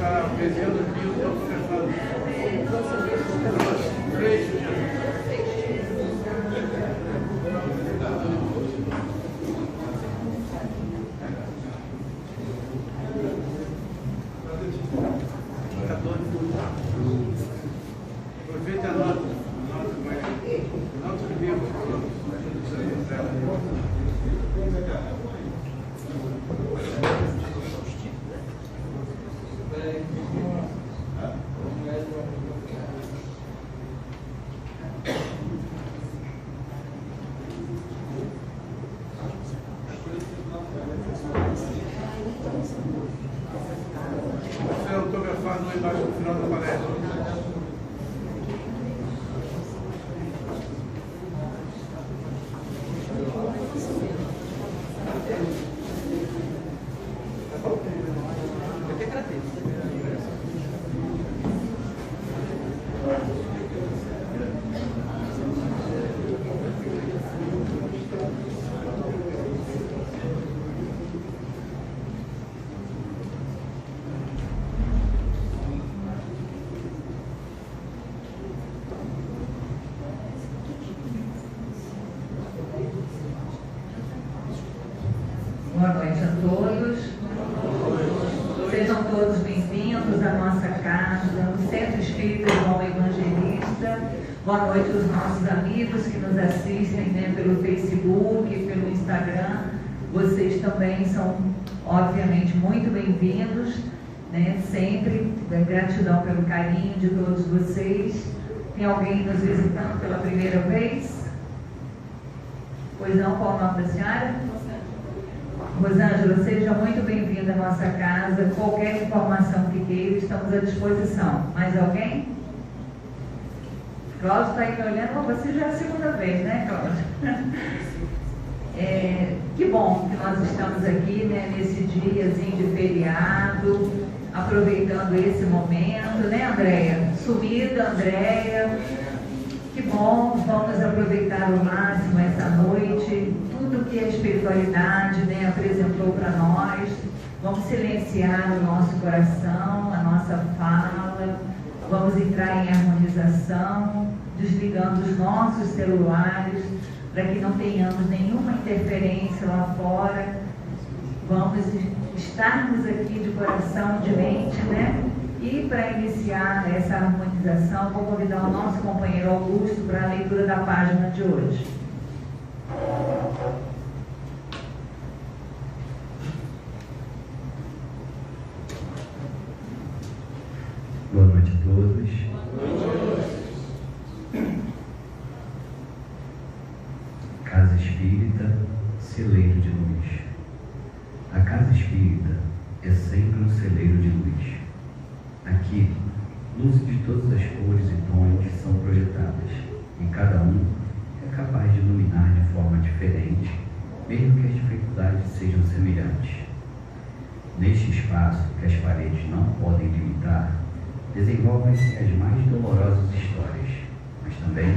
está vencendo aqui o nosso mercado. Aproveita a nota de membro. Você autografar no embaixo no final da palestra. Boa noite a todos. Sejam todos bem-vindos à nossa casa, no Centro Espírita João Evangelista. Boa noite aos nossos amigos que nos assistem, né, pelo Facebook, pelo Instagram. Vocês também são, obviamente, muito bem-vindos, né, sempre. Gratidão pelo carinho de todos vocês. Tem alguém nos visitando pela primeira vez? Pois não, qual o nome da senhora? Rosângela, seja muito bem-vinda à nossa casa. Qualquer informação que queira, estamos à disposição. Mais alguém? Cláudio está aí me olhando. Você já é a segunda vez, né, Cláudio? Que bom que nós estamos aqui, né, nesse diazinho de feriado, aproveitando esse momento, né, Andréia? Sumida, Andréia. Que bom, vamos aproveitar ao máximo essa noite, tudo que a espiritualidade, né, apresentou para nós. Vamos silenciar o nosso coração, a nossa fala, vamos entrar em harmonização, desligando os nossos celulares, para que não tenhamos nenhuma interferência lá fora. Vamos estarmos aqui de coração, de mente, né? E para iniciar essa harmonização, vou convidar o nosso companheiro Augusto para a leitura da página de hoje. Boa noite a todos. Casa Espírita, celeiro de luz. A Casa Espírita é sempre um celeiro de luz. Aqui, luzes de todas as cores e tons são projetadas, e cada um é capaz de iluminar de forma diferente, mesmo que as dificuldades sejam semelhantes. Neste espaço que as paredes não podem limitar, desenvolvem-se as mais dolorosas histórias, mas também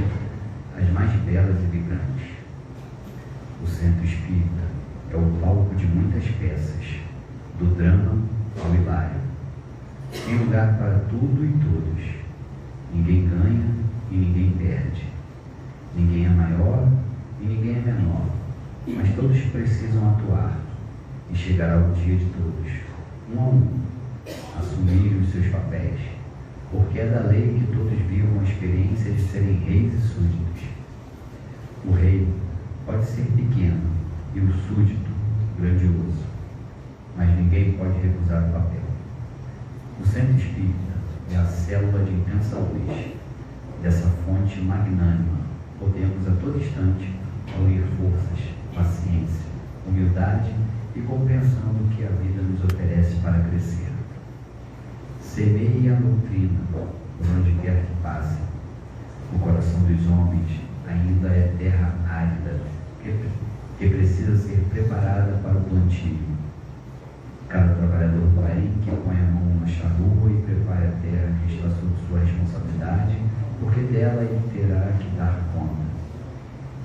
as mais belas e vibrantes. O Centro Espírita é o palco de muitas peças, do drama ao hilário. Tem lugar para tudo e todos. Ninguém ganha e ninguém perde. Ninguém é maior e ninguém é menor. Mas todos precisam atuar e chegar ao dia de todos, um a um, assumir os seus papéis, porque é da lei que todos vivam a experiência de serem reis e súditos. O rei pode ser pequeno e o súdito grandioso, mas ninguém pode recusar o papel. O Centro Espírita é a célula de intensa luz. Dessa fonte magnânima, podemos a todo instante unir forças, paciência, humildade e compreensão do que a vida nos oferece para crescer. Semeie a doutrina por onde quer que passe. O coração dos homens ainda é terra árida, que precisa ser preparada para o plantio. Cada trabalhador, porém, que põe a mão na charrua e prepare a terra que está sob sua responsabilidade, porque dela ele terá que dar conta.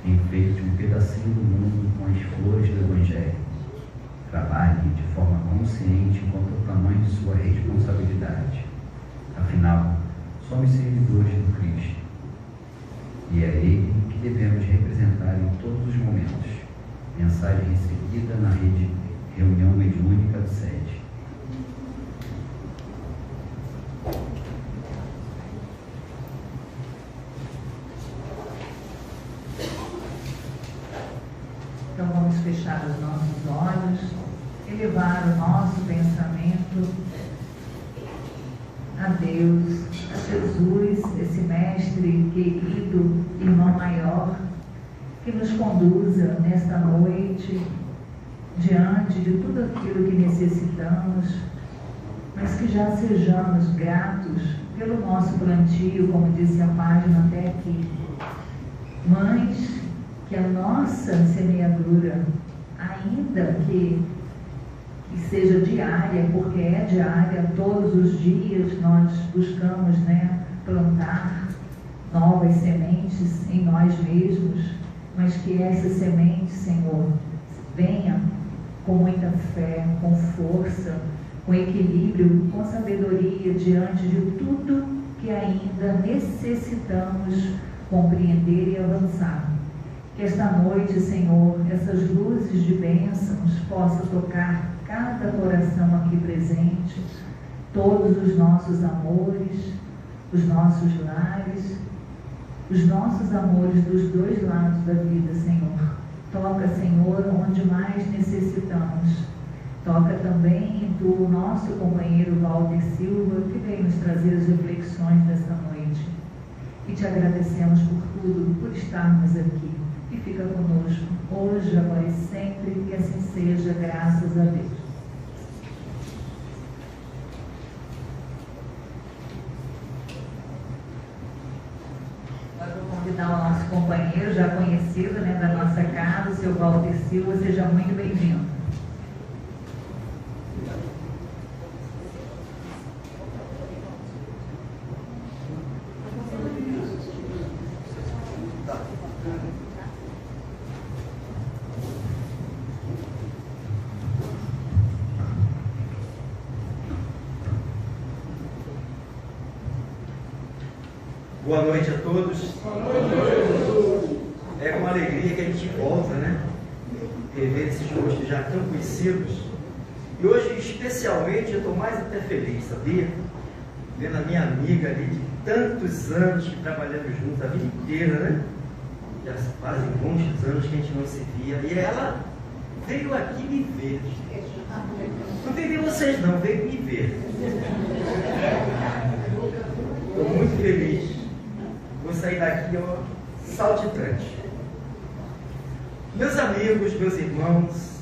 Enfeite um pedacinho do mundo com as flores do Evangelho. Trabalhe de forma consciente enquanto o tamanho de sua sua responsabilidade. Afinal, somos servidores do Cristo. E é Ele que devemos representar em todos os momentos. Mensagem recebida na rede Reunião Mediúnica do SED. Então vamos fechar os nossos olhos, elevar o nosso pensamento a Deus, a Jesus, esse mestre querido, irmão maior, que nos conduza nesta noite diante de tudo aquilo que necessitamos, mas que já sejamos gratos pelo nosso plantio, como disse a página até aqui. Mães, que a nossa semeadura, ainda que seja diária, porque é diária, todos os dias nós buscamos, plantar novas sementes em nós mesmos, mas que essa semente, Senhor, venha com muita fé, com força, com equilíbrio, com sabedoria diante de tudo que ainda necessitamos compreender e avançar. Que esta noite, Senhor, essas luzes de bênçãos possam tocar cada coração aqui presente, todos os nossos amores, os nossos lares, os nossos amores dos dois lados da vida, Senhor. Toca, Senhor, onde mais necessitamos. Toca também do nosso companheiro Walter Silva, que veio nos trazer as reflexões desta noite. E te agradecemos por tudo, por estarmos aqui. E fica conosco, hoje, agora e sempre, que assim seja, graças a Deus. Agora vou convidar o nosso companheiro, já conhecido, da nossa casa, o seu Walter Silva, seja muito bem-vindo. Boa noite a todos. Boa noite. É com alegria que a gente volta, rever esses rostos já tão conhecidos. E hoje, especialmente, eu estou mais até feliz, sabia? Vendo a minha amiga ali de tantos anos que trabalhamos juntos, a vida inteira, Já fazem muitos anos que a gente não se via. E ela veio aqui me ver. Não veio ver vocês não, veio me ver. Estou muito feliz. Vou sair daqui, saltitante. Meus amigos, meus irmãos,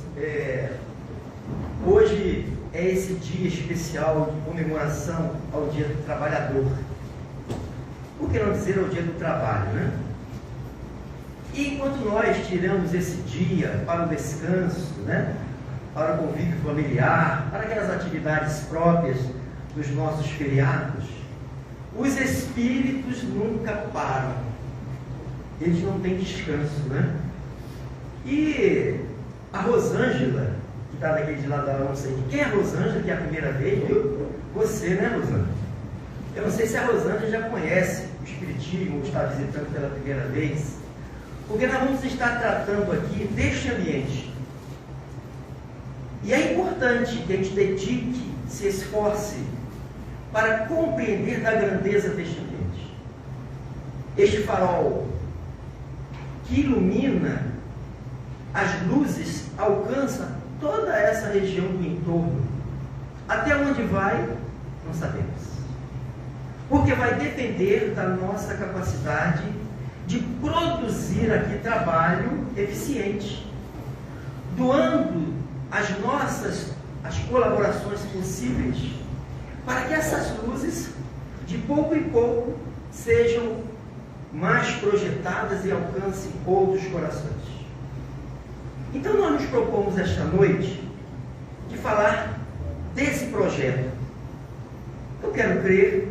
hoje é esse dia especial de comemoração ao Dia do Trabalhador. Por que não dizer ao Dia do Trabalho, E enquanto nós tiramos esse dia para o descanso, para o convívio familiar, para aquelas atividades próprias dos nossos feriados, os espíritos nunca param. Eles não têm descanso, E a Rosângela, que está daquele de lado, não sei quem é a Rosângela, que é a primeira vez, viu? Você, Rosângela? Eu não sei se a Rosângela já conhece o Espiritismo, ou está visitando pela primeira vez, porque nós vamos estar tratando aqui deste ambiente. E é importante que a gente dedique, se esforce, para compreender da grandeza deste ambiente. Este farol que ilumina, as luzes alcançam toda essa região do entorno. Até onde vai, não sabemos. Porque vai depender da nossa capacidade de produzir aqui trabalho eficiente, doando as colaborações possíveis para que essas luzes, de pouco em pouco, sejam mais projetadas e alcancem outros corações. Então nós nos propomos esta noite de falar desse projeto. Eu quero crer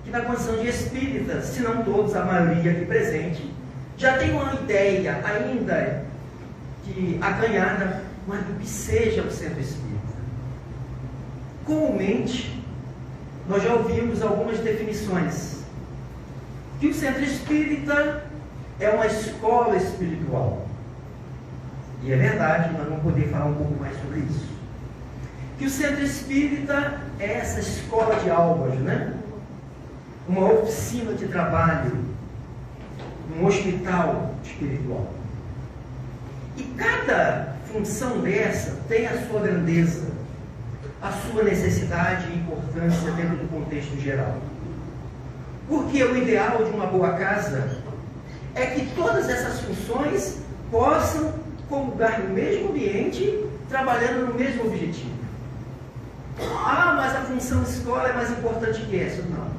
que na condição de espírita, se não todos, a maioria aqui presente, já tem uma ideia ainda que acanhada, mas do que seja o centro espírita. Comumente, nós já ouvimos algumas definições. Que o centro espírita é uma escola espiritual. E é verdade, nós vamos poder falar um pouco mais sobre isso. Que o centro espírita é essa escola de almas, né? Uma oficina de trabalho, um hospital espiritual. E cada função dessa tem a sua grandeza, a sua necessidade e importância dentro do contexto geral. Porque o ideal de uma boa casa é que todas essas funções possam comungar no mesmo ambiente, trabalhando no mesmo objetivo. Ah, mas a função escola é mais importante que essa. Não.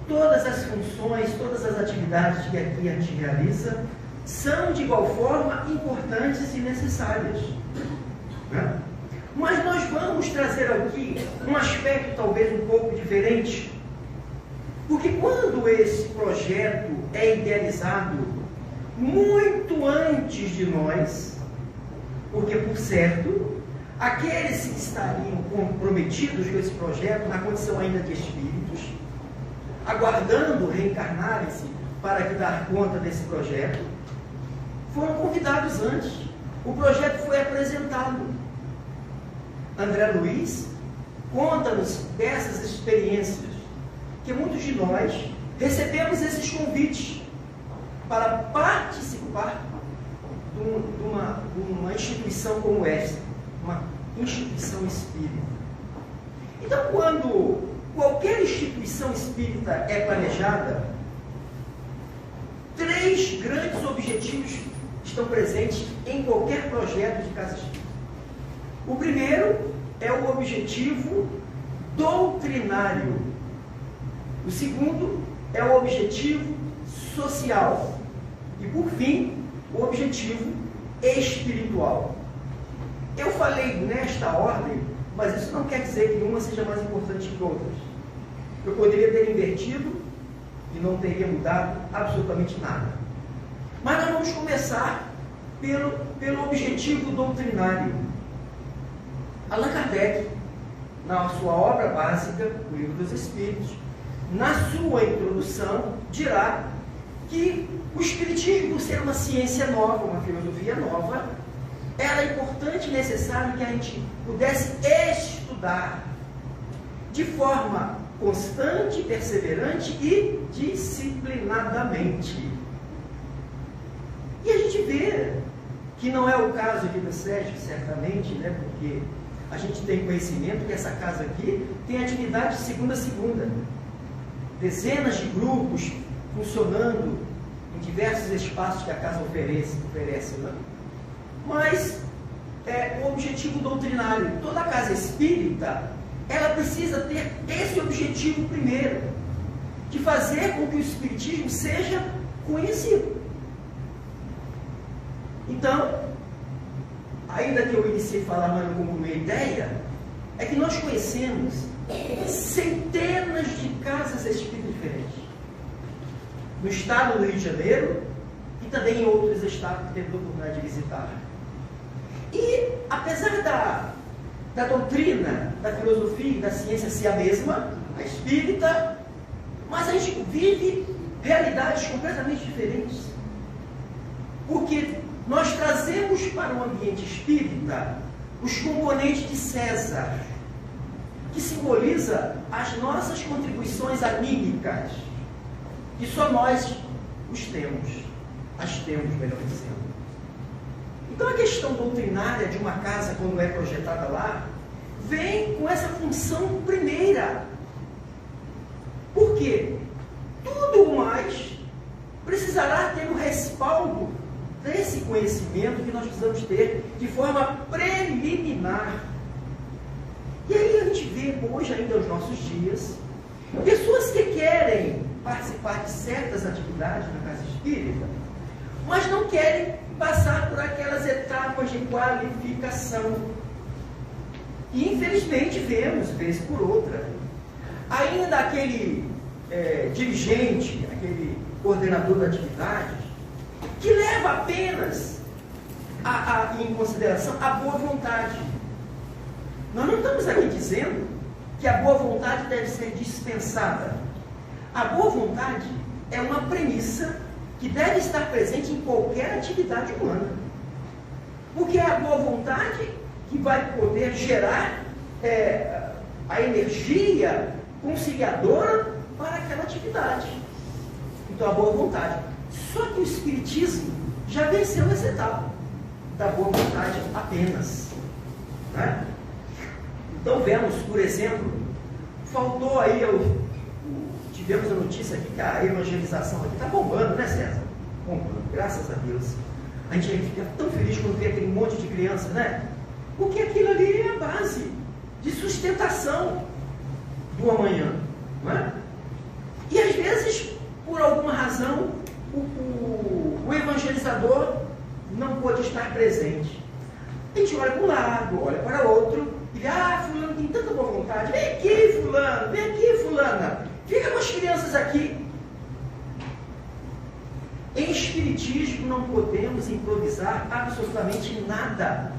Todas as funções, todas as atividades que aqui a gente realiza são de igual forma importantes e necessárias. Né? Mas nós vamos trazer aqui um aspecto talvez um pouco diferente. Porque quando esse projeto é idealizado muito antes de nós, porque, por certo, aqueles que estariam comprometidos com esse projeto, na condição ainda de espíritos, aguardando reencarnarem-se para que dar conta desse projeto, foram convidados antes. O projeto foi apresentado. André Luiz conta-nos dessas experiências, que muitos de nós recebemos esses convites para participar de uma instituição como esta, uma instituição espírita. Então, quando qualquer instituição espírita é planejada, 3 grandes objetivos estão presentes em qualquer projeto de casa espírita. O primeiro é o objetivo doutrinário. O segundo é o objetivo social. E, por fim, o objetivo espiritual. Eu falei nesta ordem, mas isso não quer dizer que uma seja mais importante que outras. Eu poderia ter invertido e não teria mudado absolutamente nada. Mas nós vamos começar pelo objetivo doutrinário. Allan Kardec, na sua obra básica, o Livro dos Espíritos, na sua introdução, dirá que o Espiritismo, por ser uma ciência nova, uma filosofia nova, era importante e necessário que a gente pudesse estudar de forma constante, perseverante e disciplinadamente. E a gente vê que não é o caso aqui do Sérgio, certamente, né? Porque a gente tem conhecimento que essa casa aqui tem atividade de segunda a segunda. Dezenas de grupos funcionando em diversos espaços que a casa oferece, né? Mas o objetivo doutrinário, toda casa espírita, ela precisa ter esse objetivo primeiro, de fazer com que o espiritismo seja conhecido. Então, ainda que eu inicie falando como uma ideia, é que nós conhecemos centenas de casas espíritas diferentes. No estado do Rio de Janeiro e também em outros estados que teve a oportunidade de visitar. E, apesar da doutrina, da filosofia e da ciência ser a mesma, a espírita, mas a gente vive realidades completamente diferentes. Porque nós trazemos para o ambiente espírita os componentes de César, que simboliza as nossas contribuições anímicas, que só nós as temos, melhor dizendo. Então a questão doutrinária de uma casa, quando é projetada lá, vem com essa função primeira. Por quê? Tudo mais precisará ter o respaldo desse conhecimento que nós precisamos ter de forma preliminar. E aí a gente vê, hoje ainda aos nossos dias, pessoas que querem participar de certas atividades na casa espírita, mas não querem passar por aquelas etapas de qualificação. E infelizmente vemos, vez por outra, ainda aquele dirigente, aquele coordenador da atividade, que leva apenas em consideração a boa vontade. Nós não estamos aqui dizendo que a boa vontade deve ser dispensada. A boa vontade é uma premissa que deve estar presente em qualquer atividade humana. Porque é a boa vontade que vai poder gerar a energia conciliadora para aquela atividade. Então, a boa vontade. Só que o Espiritismo já venceu essa etapa da boa vontade apenas. Né? Então, vemos, por exemplo, faltou aí, tivemos a notícia aqui que a evangelização aqui está bombando, né, César? Bombando, graças a Deus. A gente fica tão feliz quando vê aquele monte de criança, né? Porque aquilo ali é a base de sustentação do amanhã. Não é? E às vezes, por alguma razão, o evangelizador não pôde estar presente. A gente olha para um lado, olha para outro, e vê, fulano tem tanta boa vontade, vem aqui fulano, vem aqui fulana, fica com as crianças aqui. Em Espiritismo não podemos improvisar absolutamente nada.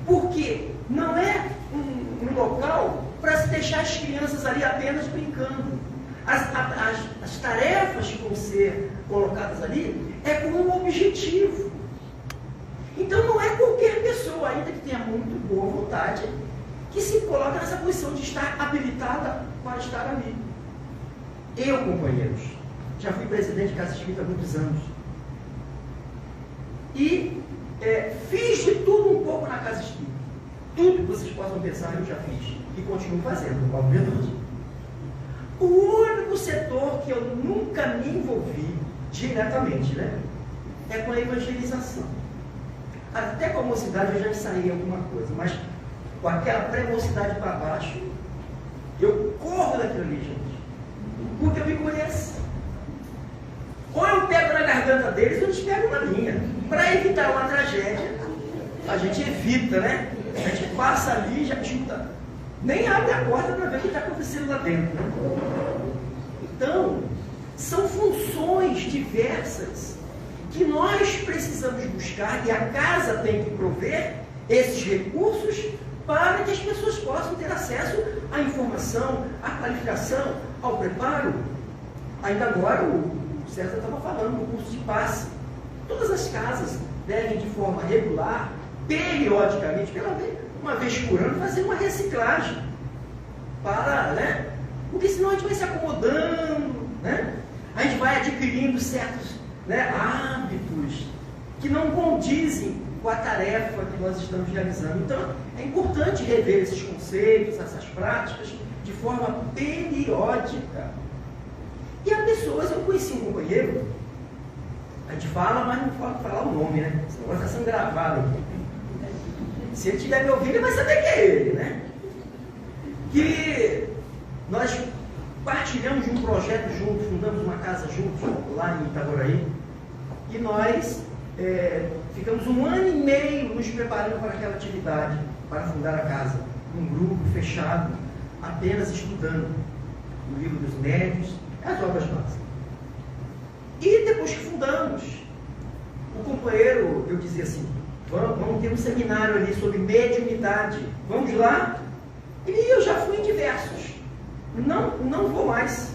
Porque não é um local para se deixar as crianças ali apenas brincando. As tarefas que vão ser colocadas ali é com um objetivo. Então não é qualquer pessoa, ainda que tenha muito boa vontade, que se coloca nessa posição de estar habilitada para estar ali. Eu, companheiros, já fui presidente de Casa Espírita há muitos anos. E fiz de tudo um pouco na Casa Espírita. Tudo que vocês possam pensar eu já fiz. E continuo fazendo, obviamente. O único setor que eu nunca me envolvi diretamente, né, é com a evangelização. Até com a mocidade eu já ensaiei alguma coisa, mas com aquela pré-mocidade para baixo, eu corro daquilo ali, gente. Porque eu me conheço. Ou eu pego na garganta deles, ou eles pegam na minha. Para evitar uma tragédia, a gente evita, né? A gente passa ali e já chuta. Nem abre a porta para ver o que está acontecendo lá dentro. Então, são funções diversas que nós precisamos buscar e a casa tem que prover esses recursos para que as pessoas possam ter acesso à informação, à qualificação, ao preparo. Ainda agora o César estava falando do curso de passe. Todas as casas devem de forma regular, periodicamente, uma vez por ano, fazer uma reciclagem para, né? Porque senão a gente vai se acomodando, né? A gente vai adquirindo certos, né, hábitos que não condizem com a tarefa que nós estamos realizando. Então, é importante rever esses conceitos, essas práticas, de forma periódica. E há pessoas, eu conheci um companheiro, a gente fala, mas não pode falar o nome, né? Esse negócio está sendo gravado aqui. Se ele estiver me ouvindo, ele vai saber que é ele, né? Que nós partilhamos de um projeto juntos, fundamos uma casa juntos, lá em Itaboraí, e nós ficamos 1 ano e meio nos preparando para aquela atividade, para fundar a casa, um grupo fechado, apenas estudando o livro dos médios, as obras básicas. E depois que fundamos, o companheiro, eu dizia assim, vamos ter um seminário ali sobre mediunidade, vamos lá? E eu já fui em diversos, não vou mais.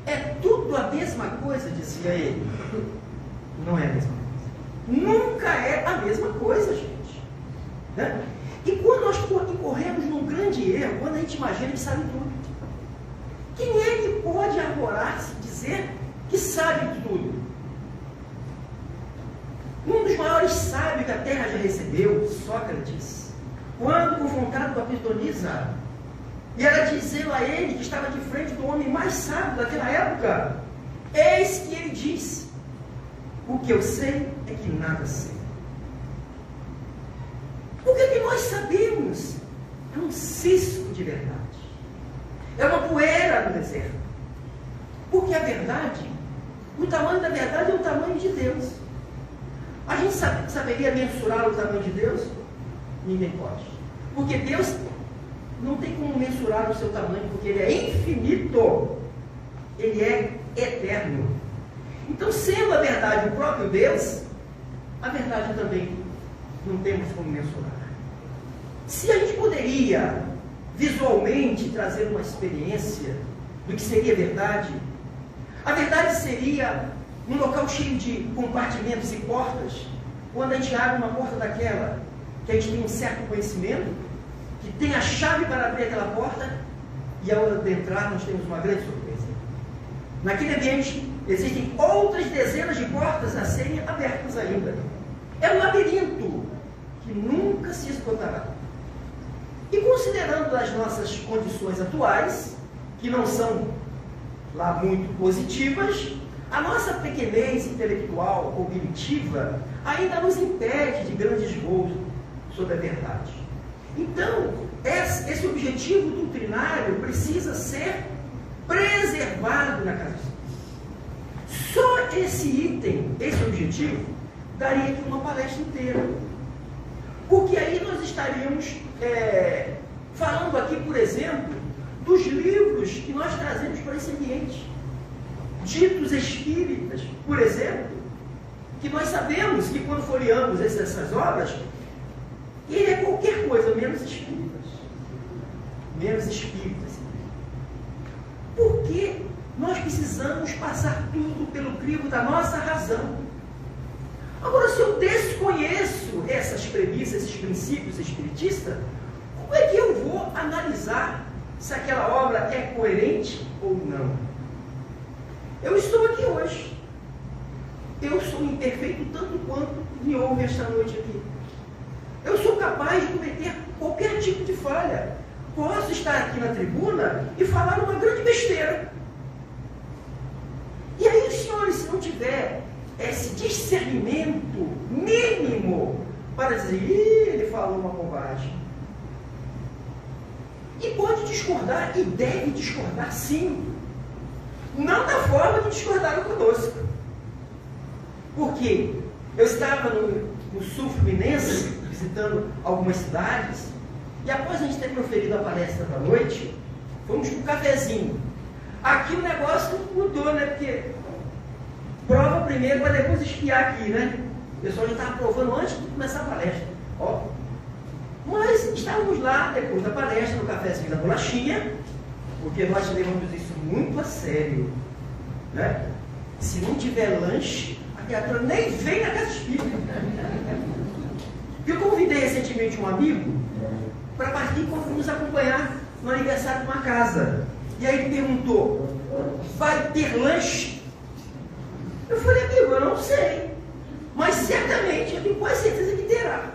É tudo a mesma coisa, dizia ele. Não é a mesma coisa. Nunca é a mesma coisa, gente. Né? E quando nós incorremos num grande erro, quando a gente imagina que sabe tudo. Quem é que pode arvorar-se e dizer que sabe tudo? Um dos maiores sábios que a Terra já recebeu, Sócrates, quando confrontado com a pitonisa, e ela dizendo a ele que estava de frente do homem mais sábio daquela época, eis que ele diz: o que eu sei é que nada sei. O que nós sabemos é um cisco de verdade, é uma poeira no deserto. Porque a verdade, o tamanho da verdade é o tamanho de Deus. A gente saberia mensurar o tamanho de Deus? Ninguém pode. Porque Deus não tem como mensurar o seu tamanho, porque Ele é infinito. Ele é eterno. Então, sendo a verdade o próprio Deus, a verdade também não temos como mensurar. Se a gente poderia visualmente trazer uma experiência do que seria verdade, a verdade seria um local cheio de compartimentos e portas. Quando a gente abre uma porta daquela, que a gente tem um certo conhecimento, que tem a chave para abrir aquela porta, e ao adentrar nós temos uma grande surpresa. Naquele ambiente existem outras dezenas de portas a serem abertas ainda. É um labirinto que nunca se esgotará. E considerando as nossas condições atuais, que não são lá muito positivas, a nossa pequenez intelectual, cognitiva, ainda nos impede de grandes voos sobre a verdade. Então, esse objetivo doutrinário precisa ser preservado na casa espírita. Só esse item, esse objetivo, daria aqui uma palestra inteira. Porque aí nós estaríamos falando aqui, por exemplo, dos livros que nós trazemos para esse ambiente. Ditos espíritas, por exemplo, que nós sabemos que quando folheamos essas obras, ele é qualquer coisa menos espíritas. Menos espíritas. Porque nós precisamos passar tudo pelo crivo da nossa razão. Agora, se eu desconheço essas premissas, esses princípios espiritistas, como é que eu vou analisar se aquela obra é coerente ou não? Eu estou aqui hoje. Eu sou imperfeito tanto quanto me ouve esta noite aqui. Eu sou capaz de cometer qualquer tipo de falha. Posso estar aqui na tribuna e falar uma grande besteira. E aí, senhores, se não tiver esse discernimento mínimo para dizer, ele falou uma bobagem. E pode discordar, e deve discordar sim. Não da forma que discordaram conosco. Porque eu estava no sul fluminense, visitando algumas cidades, e após a gente ter proferido a palestra da noite, fomos para um cafezinho. Aqui o negócio mudou, né? Porque prova primeiro para depois espiar aqui, né? O pessoal já estava provando antes de começar a palestra. Ó. Mas estávamos lá, depois da palestra, no cafezinho da bolachinha, porque nós levamos isso muito a sério, né? Se não tiver lanche, a criatura nem vem na casa espírita. Eu convidei recentemente um amigo para partir e nos acompanhar no aniversário de uma casa. E aí ele perguntou, vai ter lanche? Eu falei, amigo, eu não sei, mas certamente eu tenho quase certeza que terá.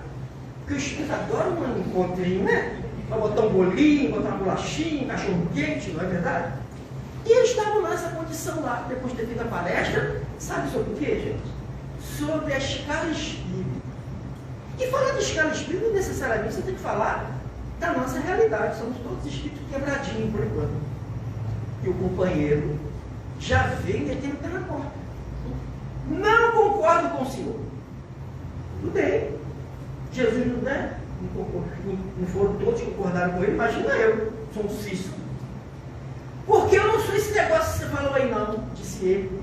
Porque o espírito adora um encontrinho, né? Para botar um bolinho, botar uma bolachinha, um cachorro quente, não é verdade? E eles estavam nessa condição lá, depois de ter feito a palestra, sabe sobre o que, gente? Sobre a escala espírita. E falar de escala espírita, não necessariamente você tem que falar da nossa realidade. Somos todos espíritos quebradinhos por enquanto. E o companheiro já veio metendo o pé na porta. Não concordo com o senhor. Tudo bem. Jesus não, né? Não foram todos que concordaram com ele, imagina eu, sou um cisco. Porque eu não sou esse negócio que você falou aí não, disse ele.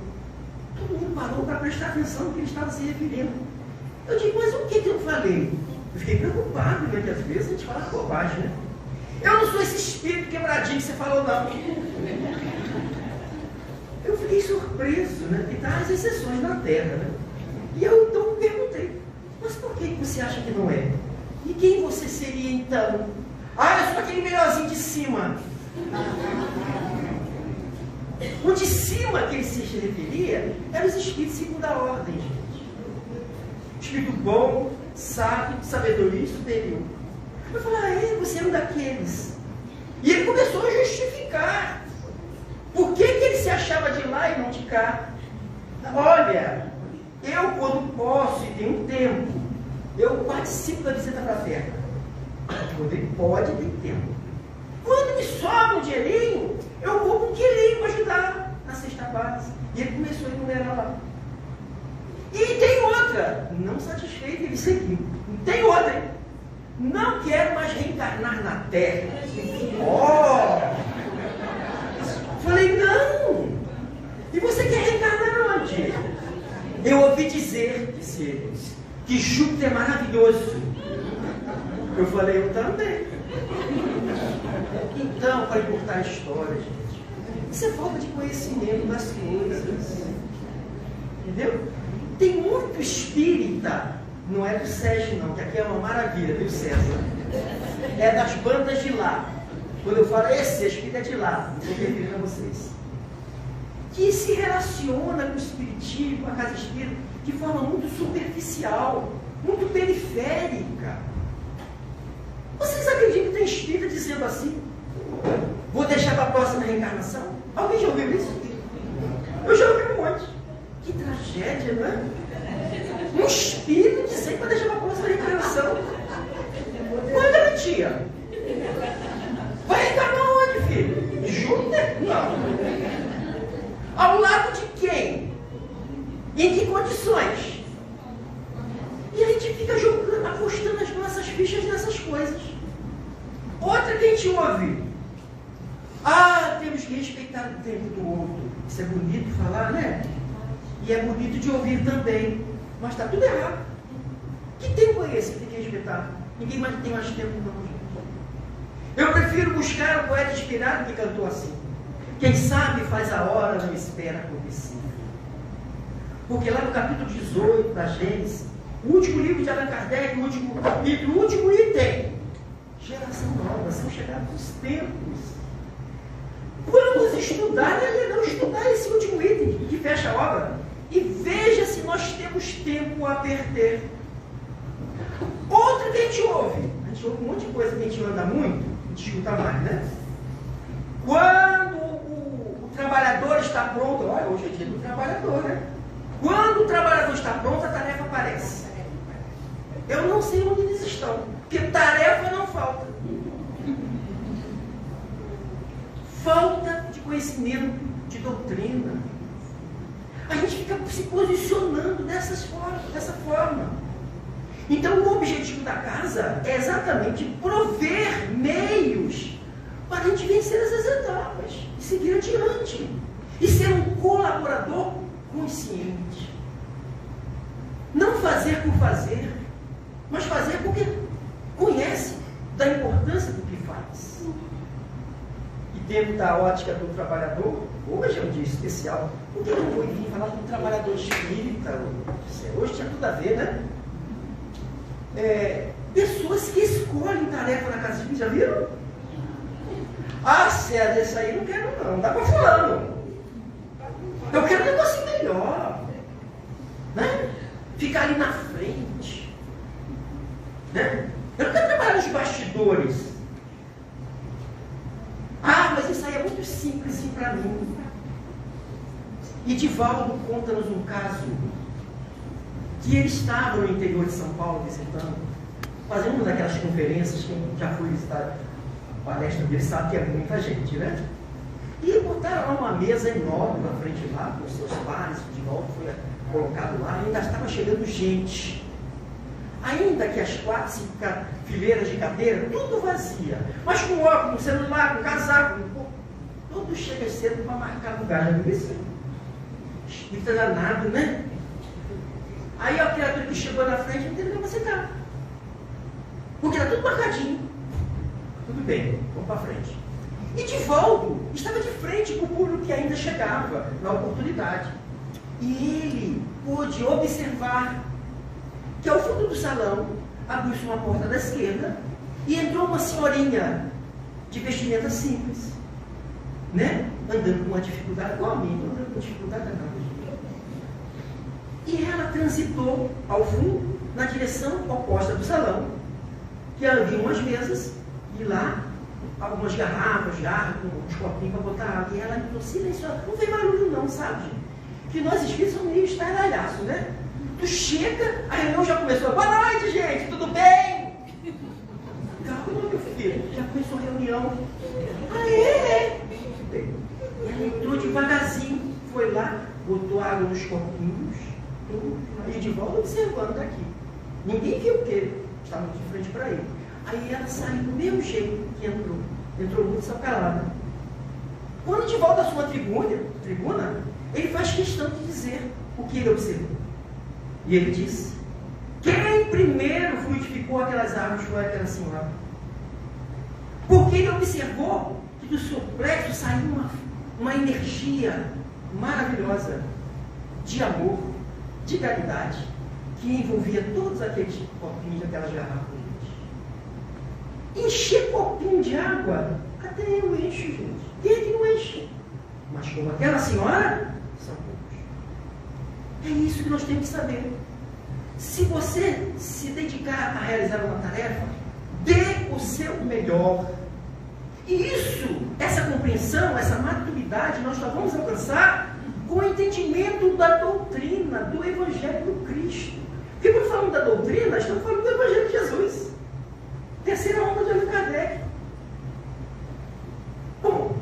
Todo mundo parou para prestar atenção no que ele estava se referindo. Eu digo, mas o que eu falei? Eu fiquei preocupado, né? Que às vezes a gente fala bobagem, né? Eu não sou esse espírito quebradinho que você falou não. Eu fiquei surpreso, né? Porque tá as exceções na Terra, né? E eu então perguntei, mas por que você acha que não é? E quem você seria então? Ah, eu sou aquele melhorzinho de cima. O de cima que ele se referia eram os espíritos de segunda ordem, gente. Espírito bom, sábio, sabedoria e superior. Eu falei, você é um daqueles. E ele começou a justificar por que ele se achava de lá e não de cá. Olha, eu quando posso e tenho tempo, eu participo da visita fraterna. Quando ele pode, tem tempo. Quando me sobra um dinheirinho, eu vou com um quilinho para ajudar na cesta básica. E ele começou a enumerar lá. E tem outra, não satisfeito, ele seguiu. Tem outra, hein? Não quero mais reencarnar na Terra. Falei, não. E você quer reencarnar onde? Eu ouvi dizer, disse ele, que Júpiter é maravilhoso. Eu falei, eu também. Então, para encurtar a história, gente, isso é falta de conhecimento das coisas. Entendeu? Tem muito espírita, não é do Sérgio não, que aqui é uma maravilha, viu, César? É das bandas de lá. Quando eu falo, esse espírito é de lá, estou referindo a vocês. Que se relaciona com o espiritismo, com a casa espírita, de forma muito superficial, muito periférica. Vocês acreditam que tem espírita dizendo assim? Vou deixar para a próxima reencarnação? Alguém já ouviu isso? Eu já ouvi um monte. Que tragédia, não é? Um espírito dizendo para deixar para a próxima reencarnação. Qual é a garantia? Vai reencarnar onde, filho? Júpiter? Não. Ao lado de quem? Em que condições? E a gente fica jogando, apostando as nossas fichas nessas coisas. Outra que a gente ouve. Temos que respeitar o tempo do outro. Isso é bonito falar, né? E é bonito de ouvir também. Mas está tudo errado. Que tempo é esse que tem que respeitar? Ninguém mais tem mais tempo, não, gente. Eu prefiro buscar o poeta inspirado que cantou assim. Quem sabe faz a hora, não espera acontecer. Porque lá no capítulo 18 da Gênesis, o último livro de Allan Kardec, o último item, geração nova, são chegados os tempos. Vamos estudar, é legal estudar esse último item que fecha a obra e veja se nós temos tempo a perder. Outra que a gente ouve um monte de coisa que a gente anda muito, a gente escuta mais, né? Quando o trabalhador está pronto, olha, hoje é dia do trabalhador, né? Quando o trabalhador está pronto, a tarefa aparece. Eu não sei onde eles estão, porque tarefa não falta. Falta de conhecimento, de doutrina. A gente fica se posicionando dessa forma. Então, o objetivo da casa é exatamente prover meios para a gente vencer essas etapas e seguir adiante. E ser um colaborador consciente. Não fazer por fazer, mas fazer porque conhece da importância do que faz. E dentro da ótica do trabalhador, hoje é um dia especial. Por que eu não vou vir falar do trabalhador espírita? Hoje tinha tudo a ver, né? Pessoas que escolhem tarefa na casa espírita, já viram? César, esse aí não quero não, dá para fulano. Eu quero um negócio melhor, né? Ficar ali na frente, né? Eu não quero trabalhar nos bastidores. Mas isso aí é muito simples assim, para mim. E Divaldo conta-nos um caso que ele estava no interior de São Paulo visitando, fazendo uma daquelas conferências, quem já foi visitar a palestra dele sabe que é muita gente, né? E botaram lá uma mesa enorme na frente lá, com seus pares, o Divaldo foi colocado lá, ainda estava chegando gente. Ainda que as 4, 5 fileiras de cadeira, tudo vazia, mas com óculos, com celular, com casaco, tudo chega cedo para marcar lugar, já viu isso? Espírita danado, né? Aí a criatura que chegou na frente não teve como você tá. Porque está tudo marcadinho. Tudo bem, vamos para frente. E Divaldo estava de frente com o público que ainda chegava na oportunidade. E ele pôde observar que ao fundo do salão abriu-se uma porta da esquerda e entrou uma senhorinha de vestimenta simples, né? Andando com uma dificuldade, igual a mim, andando com dificuldade não. E ela transitou ao fundo, na direção oposta do salão, que havia umas mesas, e lá, algumas garrafas de água, com uns copinhos para botar água, e ela entrou silenciosa, não fez barulho não, sabe, gente? Que nós espíritos somos meio estardalhaços, né? Tu chega, a reunião já começou, boa noite, gente, tudo bem? Calma, meu filho, já começou a reunião. Tudo bem. Ela entrou devagarzinho, foi lá, botou água nos copinhos, e de volta observando daqui. Ninguém viu que ele estava de frente para ele. Aí ela saiu do mesmo jeito que entrou. Entrou muito só calada. Quando de volta à sua tribuna, ele faz questão de dizer o que ele observou. E ele disse: quem primeiro frutificou aquelas árvores foi aquela senhora. Porque ele observou que do seu plexo saiu uma energia maravilhosa de amor, de caridade, que envolvia todos aqueles copinhos, aquelas garrafas. Encher copinho de água, até eu encho, gente. Quem é que não enche? Mas como aquela senhora, são poucos. É isso que nós temos que saber. Se você se dedicar a realizar uma tarefa, dê o seu melhor. E isso, essa compreensão, essa maturidade, nós só vamos alcançar com o entendimento da doutrina, do Evangelho do Cristo. Porque quando falamos da doutrina, estamos falando do Evangelho de Jesus. Terceira onda de Allan Kardec. Bom,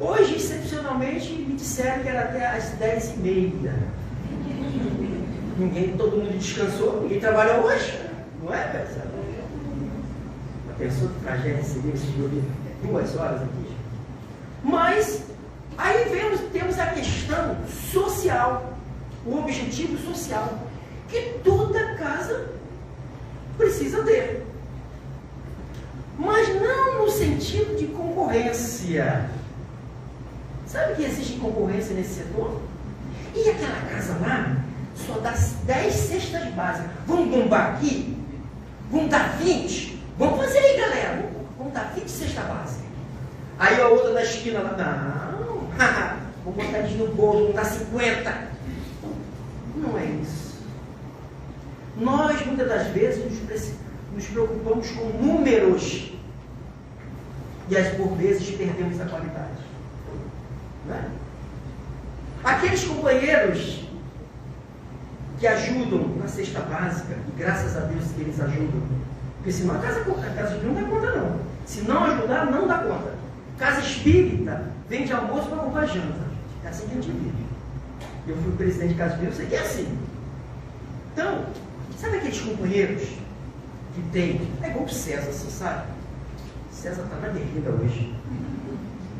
hoje, excepcionalmente, me disseram que era até às 10h30. Todo mundo descansou, ninguém trabalhou hoje. Não é, pessoal? Uma pessoa que tragédia recebeu esse dia 2 horas aqui. Mas, aí temos a questão social, o objetivo social, que toda casa precisa ter. Mas não no sentido de concorrência. Sabe que existe concorrência nesse setor? E aquela casa lá só dá 10 cestas básicas. Vamos bombar aqui? Vamos dar 20? Vamos fazer aí, galera. Vamos dar 20 cestas básicas. Aí a outra da esquina lá, não. Vou botar eles no bolso, vamos dar 50. Não é isso. Nós, muitas das vezes, nos preocupamos com números e, por vezes, perdemos a qualidade. Não é? Aqueles companheiros que ajudam na cesta básica, e graças a Deus que eles ajudam, porque senão a casa espírita não dá conta não. Se não ajudar, não dá conta. Casa espírita vende almoço para comprar janta. É assim que a gente vive. Eu fui presidente de casa espírita, eu sei que é assim. Então, sabe aqueles companheiros que tem, é igual o César, você sabe? César está na berlinda hoje.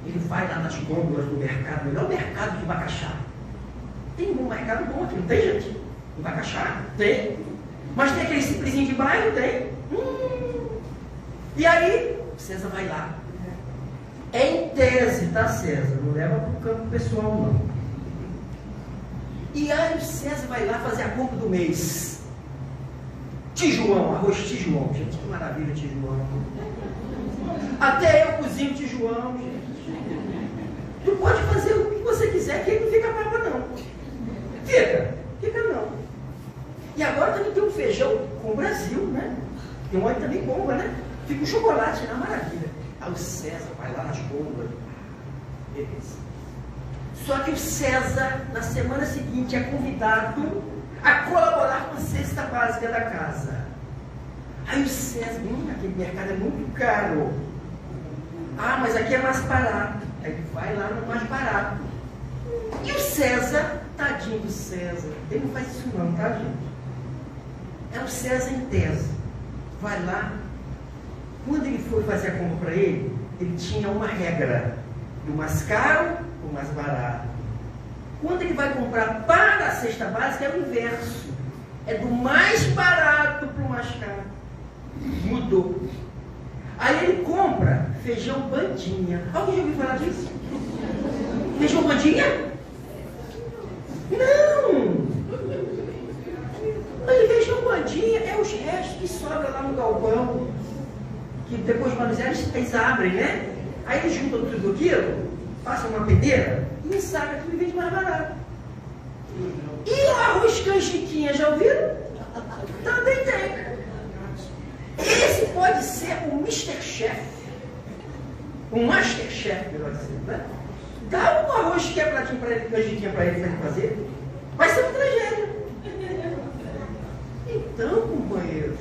Ele vai lá nas gôndolas do mercado, melhor mercado de Bacaxá. Tem um mercado bom aqui, não tem, gente? Em Bacaxá? Tem. Mas tem aquele simplesinho de bairro? Tem. E aí, César vai lá. É em tese, tá, César? Não leva para o campo pessoal, não. E aí o César vai lá fazer a compra do mês. Tijuão, arroz tijuão. Gente, que maravilha tijuão. Até eu cozinho tijuão, gente. Tu pode fazer o que você quiser, que ele não fica brava, não. Fica não. E agora também tem um feijão com o Brasil, né? Tem um óleo também bomba, né? Fica um chocolate, né? Maravilha. Aí o César vai lá nas bombas. Beleza. Só que o César, na semana seguinte, é convidado a colaborar com a cesta básica da casa. Aí o César, aquele mercado é muito caro. Ah, mas aqui é mais barato. Aí ele vai lá no mais barato. E o César, tadinho do César, ele não faz isso não, tá, gente? É o César em tese. Vai lá. Quando ele foi fazer a compra para ele tinha uma regra. Do mais caro, o mais barato. Quando ele vai comprar para a cesta básica, é o inverso. É do mais barato para o mais caro. Mudou. Aí ele compra feijão bandinha. Alguém já ouviu falar disso? Feijão bandinha? Não! Aí feijão bandinha é os restos que sobram lá no galpão. Que depois de manusear eles abrem, né? Aí eles juntam tudo aquilo, passam uma peneira e ensacam tudo e vende mais barato. E o arroz canjiquinha, já ouviram? Também tem. Esse pode ser o Mr. Chef, o Master Chef, melhor dizendo, né? Dá um arroz que é pratinho para ele, canjiquinha para ele fazer, vai ser uma tragédia. Então, companheiros,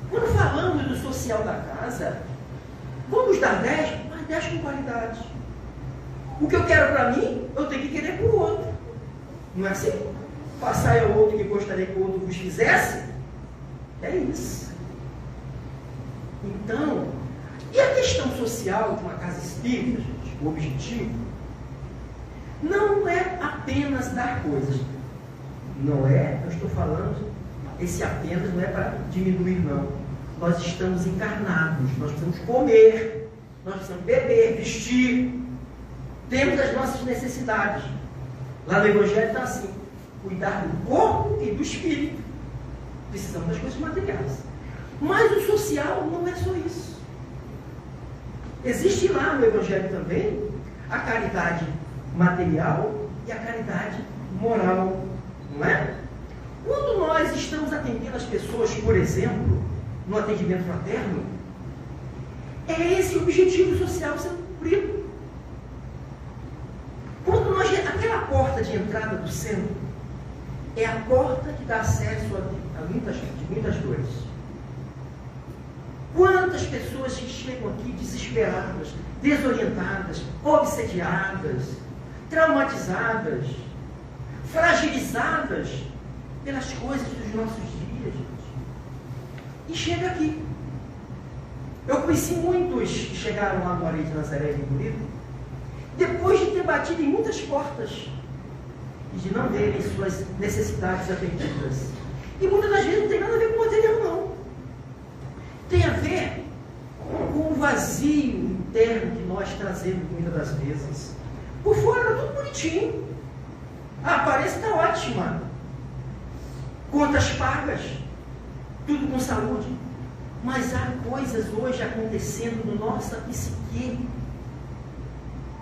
quando falamos do social da casa, vamos dar 10, mas 10 com qualidade. O que eu quero para mim, eu tenho que querer para o outro. Não é assim? Passar ao outro que gostaria que o outro vos fizesse? É isso. Então, e a questão social de uma casa espírita, gente, o objetivo, não é apenas dar coisas. Não é, eu estou falando esse apenas não é para diminuir, não. Nós estamos encarnados, nós precisamos comer, nós precisamos beber, vestir, temos as nossas necessidades. Lá no Evangelho está assim, cuidar do corpo e do espírito. Precisamos das coisas materiais. Mas o social não é só isso. Existe lá no Evangelho também a caridade material e a caridade moral, não é? Quando nós estamos atendendo as pessoas, por exemplo, no atendimento fraterno, é esse o objetivo social sendo cumprido. Quando nós, aquela porta de entrada do centro é a porta que dá acesso a muitas dores. Quantas pessoas que chegam aqui desesperadas, desorientadas, obsediadas, traumatizadas, fragilizadas pelas coisas dos nossos dias, gente. E chega aqui. Eu conheci muitos que chegaram lá no Areia de Nazaré em Bonito, depois de ter batido em muitas portas e de não verem suas necessidades atendidas. E muitas das vezes não tem nada a ver com o material, não. Tem a ver com o vazio interno que nós trazemos muitas das vezes. Por fora está tudo bonitinho. A aparência está ótima. Contas pagas. Tudo com saúde. Mas há coisas hoje acontecendo no nossa psique.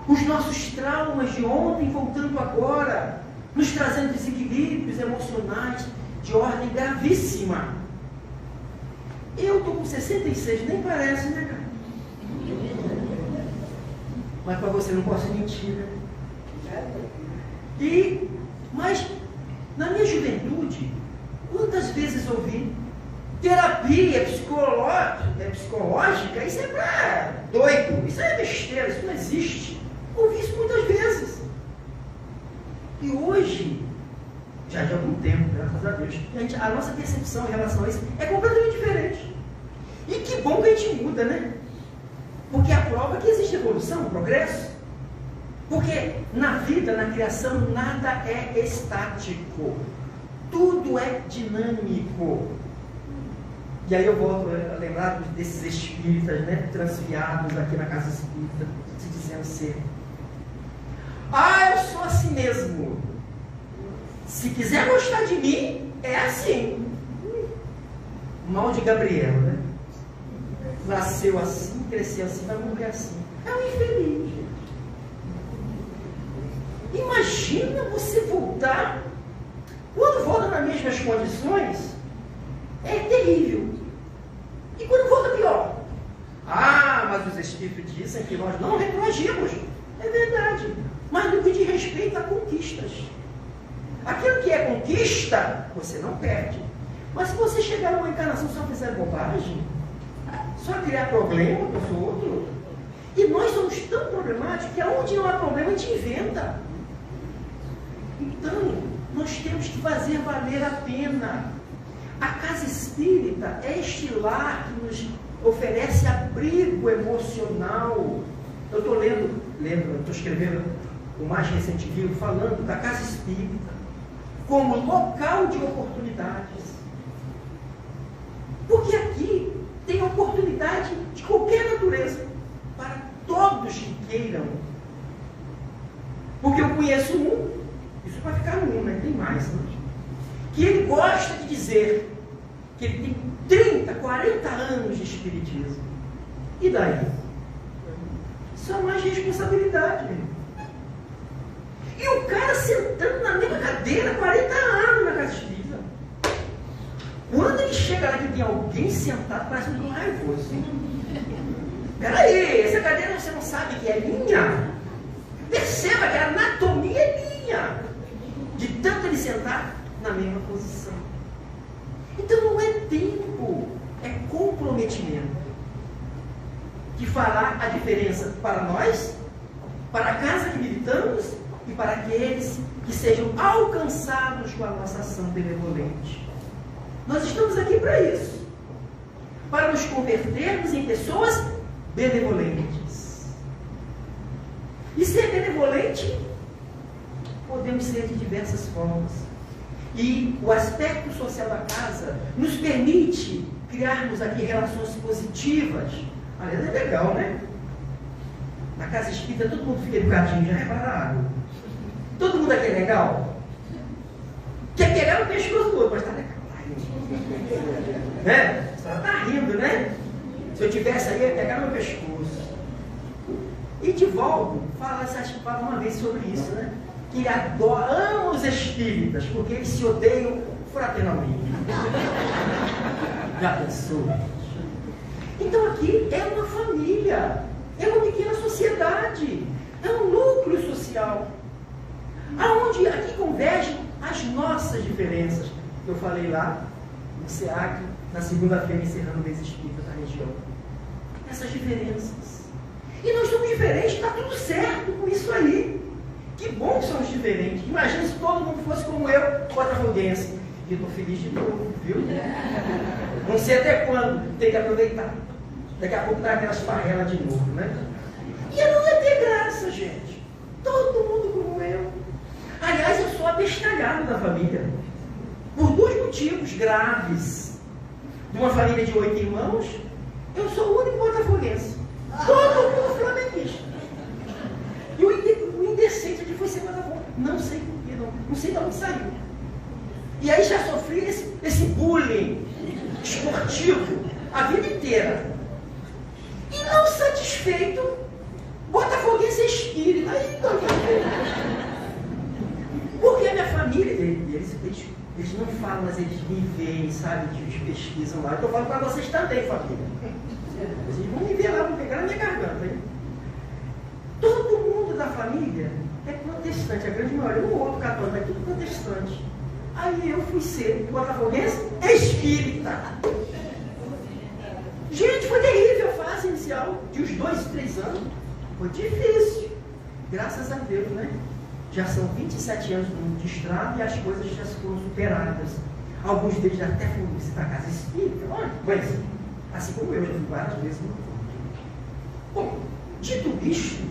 Os nossos traumas de ontem voltando agora, nos trazendo desequilíbrios emocionais de ordem gravíssima. Eu estou com 66, nem parece, né, cara? Mas para você não posso mentir, né? Mas, na minha juventude, quantas vezes ouvi terapia psicológica, isso é para doido, isso é besteira, isso não existe. Ouvi isso muitas vezes. E hoje, já de algum tempo, graças a Deus, a nossa percepção em relação a isso é completamente diferente. E que bom que a gente muda, né? Porque a prova é que existe evolução, progresso. Porque na vida, na criação, nada é estático. Tudo é dinâmico. E aí eu volto a lembrar desses espíritas, né, transviados aqui na casa espírita, se dizendo ser. Eu sou assim mesmo. Se quiser gostar de mim, é assim. Mal de Gabriel, né? Nasceu assim, cresceu assim, vai morrer assim. É um infeliz, gente. Imagina você voltar. Quando volta nas mesmas condições, é terrível. E quando volta, pior. Mas os espíritos dizem que nós não retroagimos. É verdade. Mas no que diz respeito a conquistas. Aquilo que é conquista, você não perde. Mas se você chegar numa encarnação e só fizer bobagem, só criar problema para os outros, e nós somos tão problemáticos que aonde não há problema a gente inventa. Então, nós temos que fazer valer a pena. A casa espírita é este lar que nos oferece abrigo emocional. Eu estou estou escrevendo o mais recente livro falando da casa espírita como local de oportunidades. Porque aqui tem oportunidade de qualquer natureza para todos que queiram. Porque eu conheço um, isso vai ficar um, né? Tem mais, né? Que ele gosta de dizer que ele tem 30, 40 anos de espiritismo. E daí? Isso é mais responsabilidade, meu. E o cara sentando na mesma cadeira 40 anos na casa espírita. Quando ele chega lá que tem alguém sentado, parece um raivoso. Peraí, essa cadeira você não sabe que é minha? Perceba que a anatomia é minha. De tanto ele sentar na mesma posição. Então não é tempo, é comprometimento. Que fará a diferença para nós, para a casa que militamos e para aqueles que sejam alcançados com a nossa ação benevolente. Nós estamos aqui para isso. Para nos convertermos em pessoas benevolentes. E ser benevolente, podemos ser de diversas formas. E o aspecto social da casa nos permite criarmos aqui relações positivas. Aliás, é legal, né? Na casa espírita todo mundo fica educadinho, já repararam? Todo mundo aqui é legal? Quer pegar no pescoço do outro, mas tá legal. Né? Você tá rindo, né? Se eu tivesse aí, eu ia pegar no meu pescoço. E Divaldo fala uma vez sobre isso, né? Que ele ama os espíritas, porque eles se odeiam fraternalmente. Já pensou? Então aqui é uma família, é uma pequena sociedade, é um núcleo social, aonde aqui convergem as nossas diferenças. Eu falei lá no SEAC, na segunda-feira, encerrando o mês espírita da região. Essas diferenças. E nós somos diferentes, está tudo certo com isso aí. Que bom que somos diferentes. Imagina se todo mundo fosse como eu, botafoguense. E estou feliz de novo, viu? Não sei até quando, tem que aproveitar. Daqui a pouco dá aquelas parrelas de novo, né? E não é ter graça, gente. Todo mundo como eu. Aliás, eu sou abestalhado da família. Por dois motivos graves. De uma família de 8 irmãos, eu sou o único botafoguense. Todo mundo flamenguista. E o indecente de foi ser Botafogo. Não sei porquê, não sei de onde saiu. E aí já sofri esse bullying esportivo a vida inteira. E não satisfeito, botafoguense é espírita. Aí, porque a minha família, eles não falam, mas eles me veem, sabe? Eles pesquisam lá. Eu falo para vocês também, família. Vocês vão me ver lá, vão pegar na minha garganta. Hein? Todo mundo da família é protestante, a grande maioria, um outro católico, é tudo protestante. Aí eu fui ser botafoguense espírita. Gente, foi terrível a fase inicial, de uns 2, 3 anos. Foi difícil. Graças a Deus, né? Já são 27 anos de estrada e as coisas já foram superadas. Alguns deles já até foram visitar a casa espírita. Olha, pois, assim como eu já fui várias vezes. Bom, dito isto,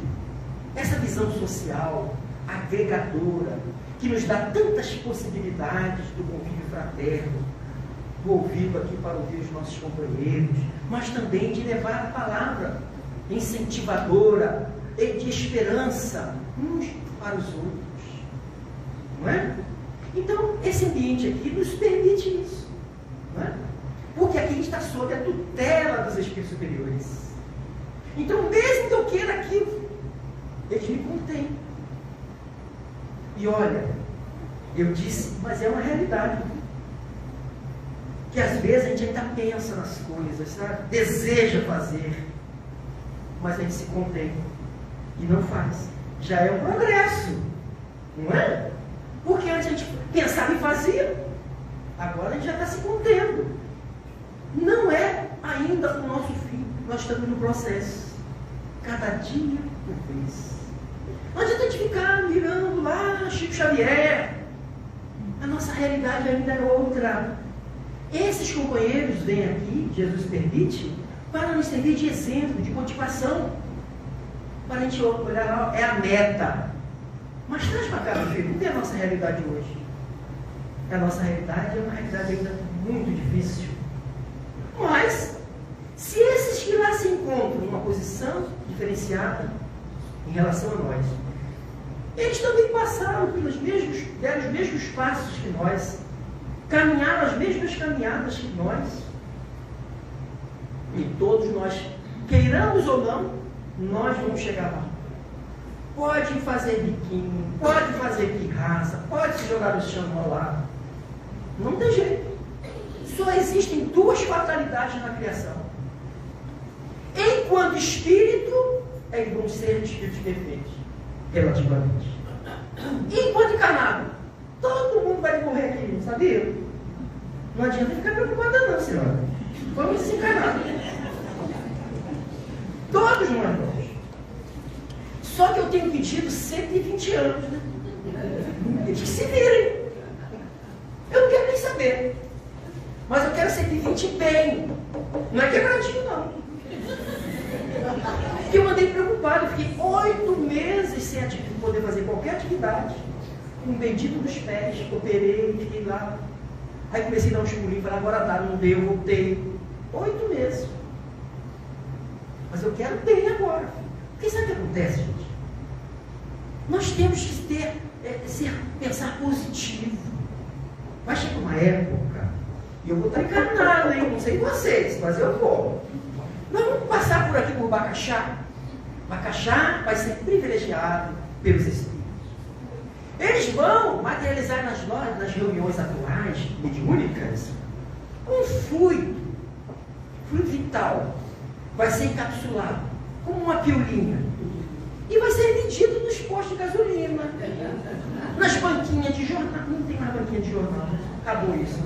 essa visão social, agregadora, que nos dá tantas possibilidades do convívio fraterno, do ouvido aqui para ouvir os nossos companheiros, mas também de levar a palavra incentivadora e de esperança uns para os outros. Não é? Então, esse ambiente aqui nos permite isso. Não é? Porque aqui a gente está sob a tutela dos espíritos superiores. Então, mesmo que eu queira aquilo, eles me contêm. E olha, eu disse, mas é uma realidade. Que às vezes a gente ainda pensa nas coisas, sabe? Deseja fazer, mas a gente se contém e não faz. Já é um progresso, não é? Porque antes a gente pensava e fazia, agora a gente já está se contendo. Não é ainda o nosso fim, nós estamos no processo. Cada dia por vez. Não adianta a gente ficar mirando lá Chico Xavier. A nossa realidade ainda é outra. Esses companheiros vêm aqui, Jesus permite, para nos servir de exemplo, de motivação. Para a gente olhar lá, é a meta. Mas traz para cá, meu filho, não é a nossa realidade hoje. A nossa realidade é uma realidade ainda muito difícil. Mas, se esses que lá se encontram numa posição diferenciada em relação a nós, eles também passaram pelos mesmos, deram os mesmos passos que nós, caminharam as mesmas caminhadas que nós, e todos nós, queiramos ou não, nós vamos chegar lá. Pode fazer biquinho, pode fazer pirraça, pode se jogar no chão lá. Não tem jeito. Só existem duas fatalidades na criação. Enquanto espírito, eles vão ser espíritos perfeitos, relativamente. Enquanto encarnado, todo mundo vai morrer aqui, não sabia? Não adianta ficar preocupada não, senhora. Vamos desencarnar. Todos nós vamos. Só que eu tenho pedido 120 anos, né? Eles que se virem. Eu não quero nem saber. Mas eu quero 120 bem. Não é quebradinho, não. Porque eu andei preocupado. Eu fiquei 8 meses sem poder fazer qualquer atividade. um bendito dos pés, operei, fiquei lá. Aí comecei a dar uns pulinhos, falei, agora tá, não deu, voltei. 8 meses. Mas eu quero bem agora. Porque sabe o que acontece, gente? Nós temos que pensar positivo. Vai chegar uma época, e eu vou estar encarnado, hein? Não sei vocês, mas eu vou. Nós vamos passar por aqui por Bacaxá. Bacaxá vai ser privilegiado pelos espíritos. Eles vão materializar nas reuniões atuais, mediúnicas, um fluido vital. Vai ser encapsulado, como uma piolinha. E vai ser vendido nos postos de gasolina, nas banquinhas de jornal. Não tem mais banquinha de jornal, acabou isso.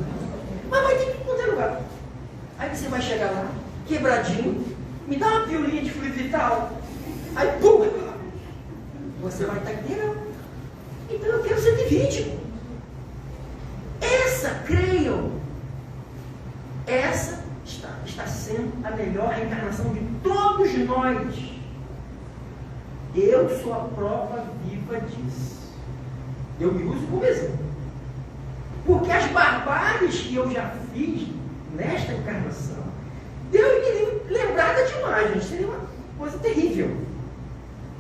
Mas vai ter que ir em qualquer lugar. Aí você vai chegar lá, quebradinho, me dá uma piolinha de fluido vital. Aí, pum! Você vai estar inteirão. Então eu quero ser de vítima. Essa, creiam, essa está sendo a melhor reencarnação de todos nós. Eu sou a prova viva disso. Eu me uso como exemplo. Porque as barbáries que eu já fiz nesta encarnação, Deus me lembrada demais, gente. Seria uma coisa terrível.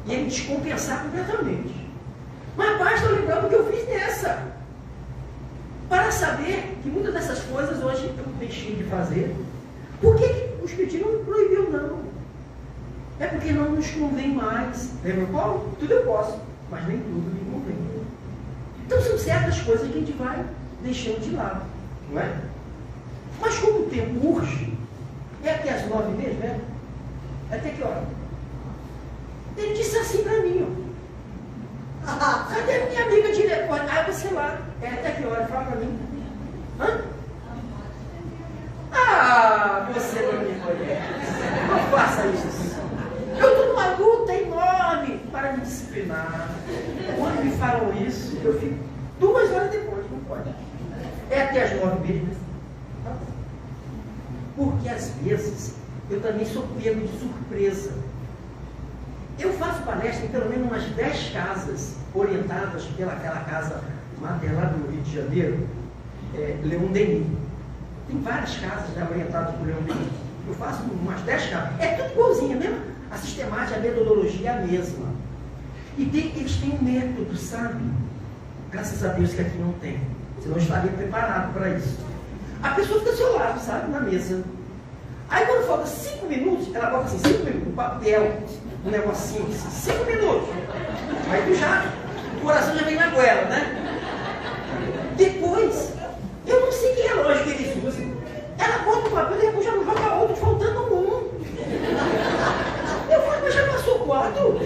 E ele descompensar completamente. Mas basta eu lembrar do que eu fiz nessa. Para saber que muitas dessas coisas hoje eu deixei de fazer. Por que o Espiritismo não proibiu, não? É porque não nos convém mais. Lembra qual? Tudo eu posso, mas nem tudo me convém. Então são certas coisas que a gente vai deixando de lado, não é? Mas como o tempo urge, é até as 9 mesmo, né? Até que hora? Ele disse assim para mim, ó. Cadê a minha amiga diretora? Ah, você lá. É até que hora? Fala para mim. Hã? Ah, você não me conhece. Não faça isso. Eu estou numa luta enorme para me disciplinar. Quando me falam isso, eu fico 2 horas depois, não pode. É até as 9 mesmo. Porque às vezes eu também sou pego de surpresa. Eu faço palestra em pelo menos umas 10 casas orientadas pelaquela casa mater lá do Rio de Janeiro, Leon Denis. Tem várias casas já orientadas por Leon Denis. Eu faço umas 10 casas. É tudo igualzinho, mesmo. A sistemática, a metodologia é a mesma. E eles têm um método, sabe? Graças a Deus que aqui não tem. Você não estaria preparado para isso. A pessoa fica do seu lado, sabe? Na mesa. Aí quando falta 5 minutos, ela bota assim, 5 minutos, um papel, um negocinho assim, 5 minutos. Aí tu já, o coração já vem na goela, né? Depois, eu não sei que relógio que eles usam. Ela bota o papel e depois já não joga outro, faltando um. Eu falo, mas já passou 4?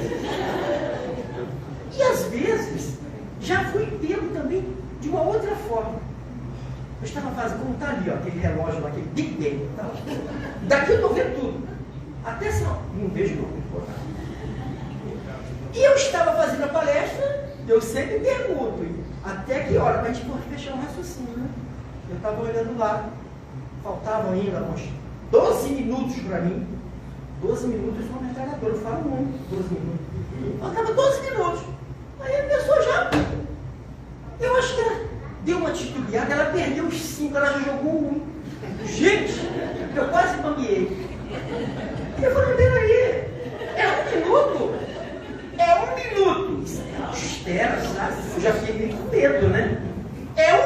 E às vezes, já fui pego também de uma outra forma. Eu estava fazendo, como está ali, ó, aquele relógio lá, aquele Big Bang. Tá? Daqui eu estou vendo tudo. Até se não vejo não. E eu estava fazendo a palestra, eu sempre pergunto, até que hora? Para a gente pode fechar o raciocínio, né? Eu estava olhando lá, faltavam ainda uns 12 minutos para mim. 12 minutos eu sou uma metralhadora, eu falo muito, 12 minutos. Faltava 12 minutos. Aí a pessoa já, eu acho que ela deu uma titubeada, ela perdeu os 5, ela já jogou 1. Gente, eu quase bambiei. Eu falei, peraí, é 1 minuto? É 1 minuto. Isso é austero, sabe? Eu já fiquei meio com medo, né? É 1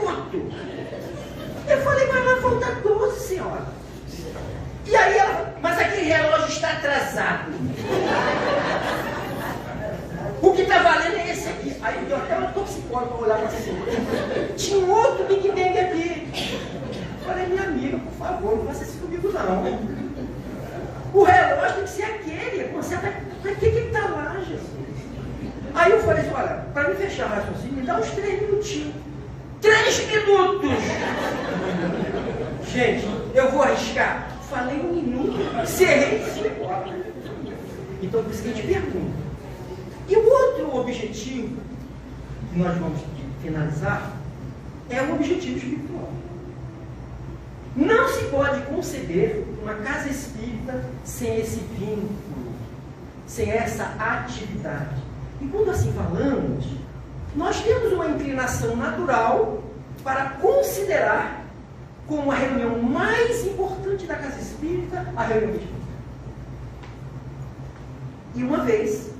minuto. Eu falei, mas vai faltar 12, senhora. E aí ela, mas aquele relógio está atrasado. O que está valendo é esse aqui. Aí deu até uma toxicóloga para olhar para cima. Tinha um outro Big Bang aqui. Falei, minha amiga, por favor, não faça isso comigo não. O relógio tem que ser aquele. Para que ele está lá, Jesus? Aí eu falei assim, olha, para me fechar o raciocínio, me dá uns 3 minutinhos. 3 minutos! Gente, eu vou arriscar. Falei 1 minuto, cerrei 5 horas. Então, por isso que a gente pergunta. E o outro objetivo que nós vamos finalizar é o objetivo espiritual. Não se pode conceber uma casa espírita sem esse vínculo, sem essa atividade. E quando assim falamos, nós temos uma inclinação natural para considerar como a reunião mais importante da casa espírita a reunião mediúnica. E uma vez,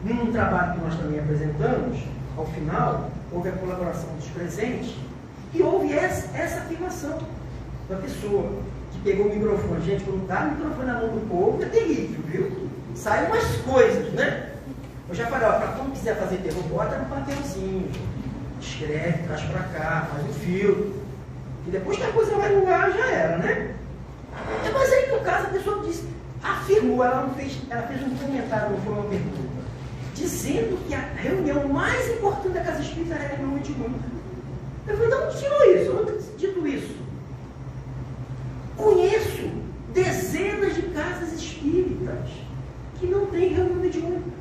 num trabalho que nós também apresentamos, ao final, houve a colaboração dos presentes e houve essa afirmação da pessoa que pegou o microfone. Gente, quando dá o microfone na mão do povo é terrível, viu? Saem umas coisas, né? Eu já falei, ó, para quem quiser fazer terror, bota no papelzinho, escreve, traz para cá, faz um filtro. E depois que a coisa vai no ar, já era, né? Mas aí, no caso, a pessoa disse, afirmou, ela fez um comentário, não foi uma pergunta, dizendo que a reunião mais importante da casa espírita era a reunião mediúnica. Eu falei, de onde tirou isso? Eu nunca dito isso. Conheço dezenas de casas espíritas que não têm reunião mediúnica.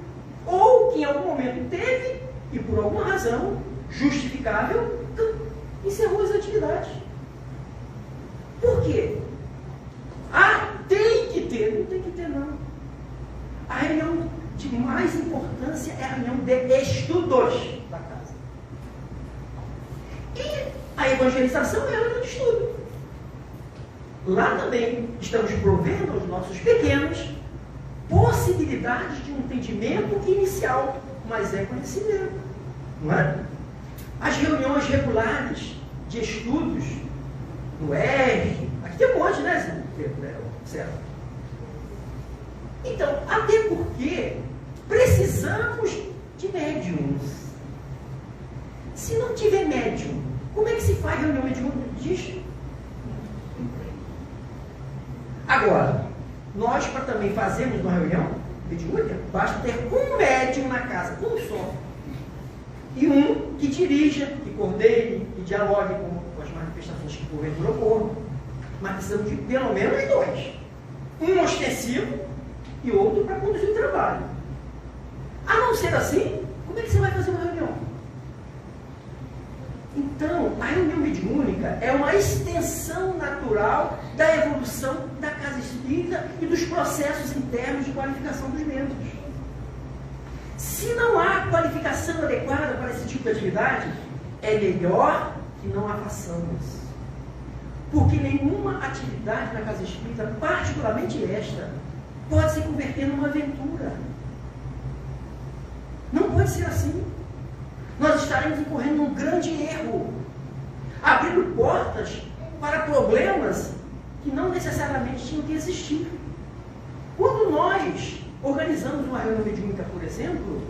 Ou que em algum momento teve, e por alguma razão justificável, encerrou as atividades. Por quê? Tem que ter. Não tem que ter, não. A reunião de mais importância é a reunião de estudos da casa. E a evangelização é a reunião de estudo. Lá também estamos provendo aos nossos pequenos possibilidades de um entendimento inicial, mas é conhecimento, não é? As reuniões regulares de estudos no R, aqui tem um monte, né? Certo? Então, até porque precisamos de médiums. Se não tiver médium, como é que se faz reunião mediúnica? Agora, nós, para também fazermos uma reunião mediúnica, basta ter um médium na casa, um só. E um que dirija, que coordene, que dialogue com as manifestações que porventura ocorram. Mas precisamos de pelo menos dois. Um ostensivo e outro para conduzir o trabalho. A não ser assim, como é que você vai fazer uma reunião? Então, a reunião mediúnica é uma extensão natural da evolução da casa espírita e dos processos internos de qualificação dos membros. Se não há qualificação adequada para esse tipo de atividade, é melhor que não a façamos. Porque nenhuma atividade na casa espírita, particularmente esta, pode se converter numa aventura. Não pode ser assim. Nós estaremos incorrendo num grande erro, abrindo portas para problemas que não necessariamente tinham que existir. Quando nós organizamos uma reunião mediúnica, por exemplo,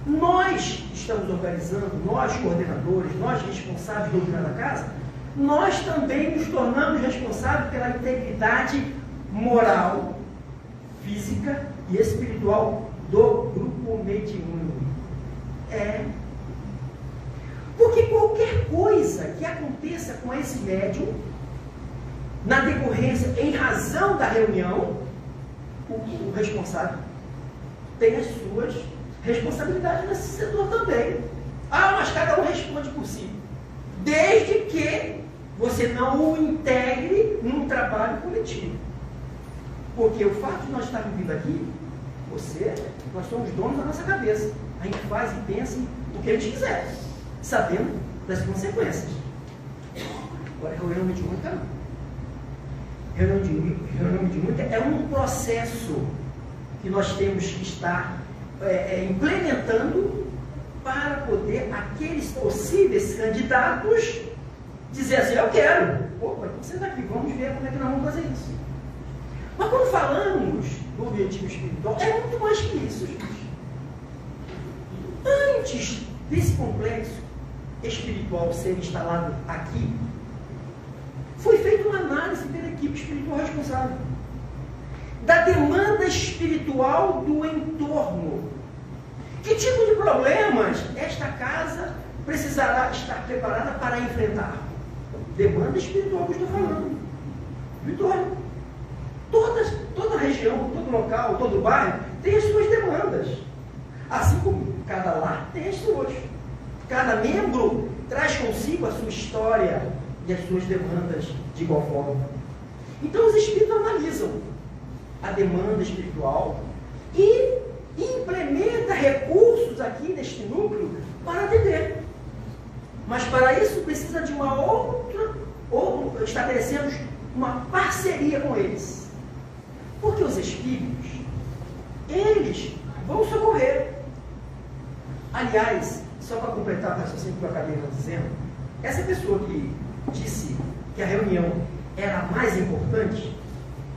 nós estamos organizando, nós coordenadores, nós responsáveis do doutrina da casa, nós também nos tornamos responsáveis pela integridade moral, física e espiritual do grupo mediúnico. Porque qualquer coisa que aconteça com esse médium, na decorrência, em razão da reunião, o responsável tem as suas responsabilidades nesse setor também. Mas cada um responde por si. Desde que você não o integre num trabalho coletivo. Porque o fato de nós estarmos vindo aqui, nós somos donos da nossa cabeça. A gente faz e pensa o que a gente quiser, sabendo das consequências. Agora, reunião mediúnica não. Reunião mediúnica é um processo que nós temos que estar implementando para poder aqueles possíveis candidatos dizer assim, eu quero. Opa, então senta aqui, vamos ver como é que nós vamos fazer isso. Mas quando falamos do objetivo espiritual, é muito mais que isso, gente. Antes desse complexo espiritual ser instalado aqui, foi feita uma análise pela equipe espiritual responsável da demanda espiritual do entorno. Que tipo de problemas esta casa precisará estar preparada para enfrentar? Demanda espiritual que eu estou falando. Vitória. Toda região, todo local, todo bairro tem as suas demandas. Assim como cada lar tem as suas. Cada membro traz consigo a sua história e as suas demandas de igual forma. Então os espíritos analisam a demanda espiritual e implementa recursos aqui neste núcleo para atender. Mas para isso precisa de uma outra, ou estabelecemos uma parceria com eles. Porque os espíritos, eles vão socorrer. Aliás, só para completar o raciocínio que eu acabei dizendo, essa pessoa que disse que a reunião era a mais importante,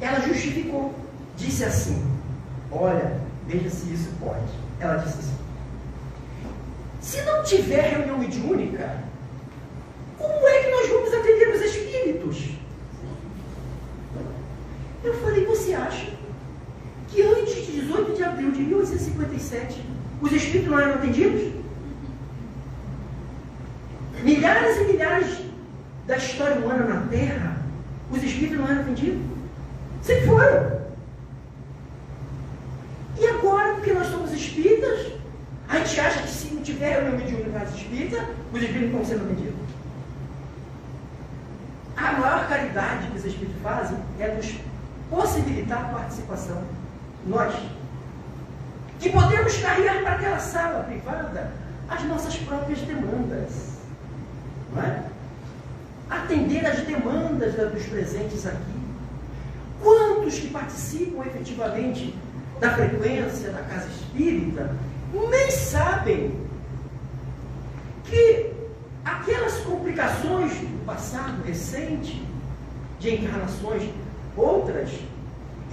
ela justificou. Disse assim, olha, veja se isso pode. Ela disse assim, se não tiver reunião mediúnica, como é que nós vamos atender os espíritos? Eu falei, você acha que antes de 18 de abril de 1857, os espíritos não eram atendidos? Milhares e milhares da história humana na Terra, os espíritos não eram atendidos? Sempre foram. E agora, porque nós somos espíritas, a gente acha que se não tiver reunião mediúnica na casa espírita, os espíritos não estão sendo atendidos. A maior caridade que os espíritos fazem é nos possibilitar a participação. Nós, que podemos carregar para aquela sala privada as nossas próprias demandas. Não é? Atender as demandas dos presentes aqui. Quantos que participam efetivamente da frequência da casa espírita nem sabem que aquelas complicações do passado recente, de encarnações outras,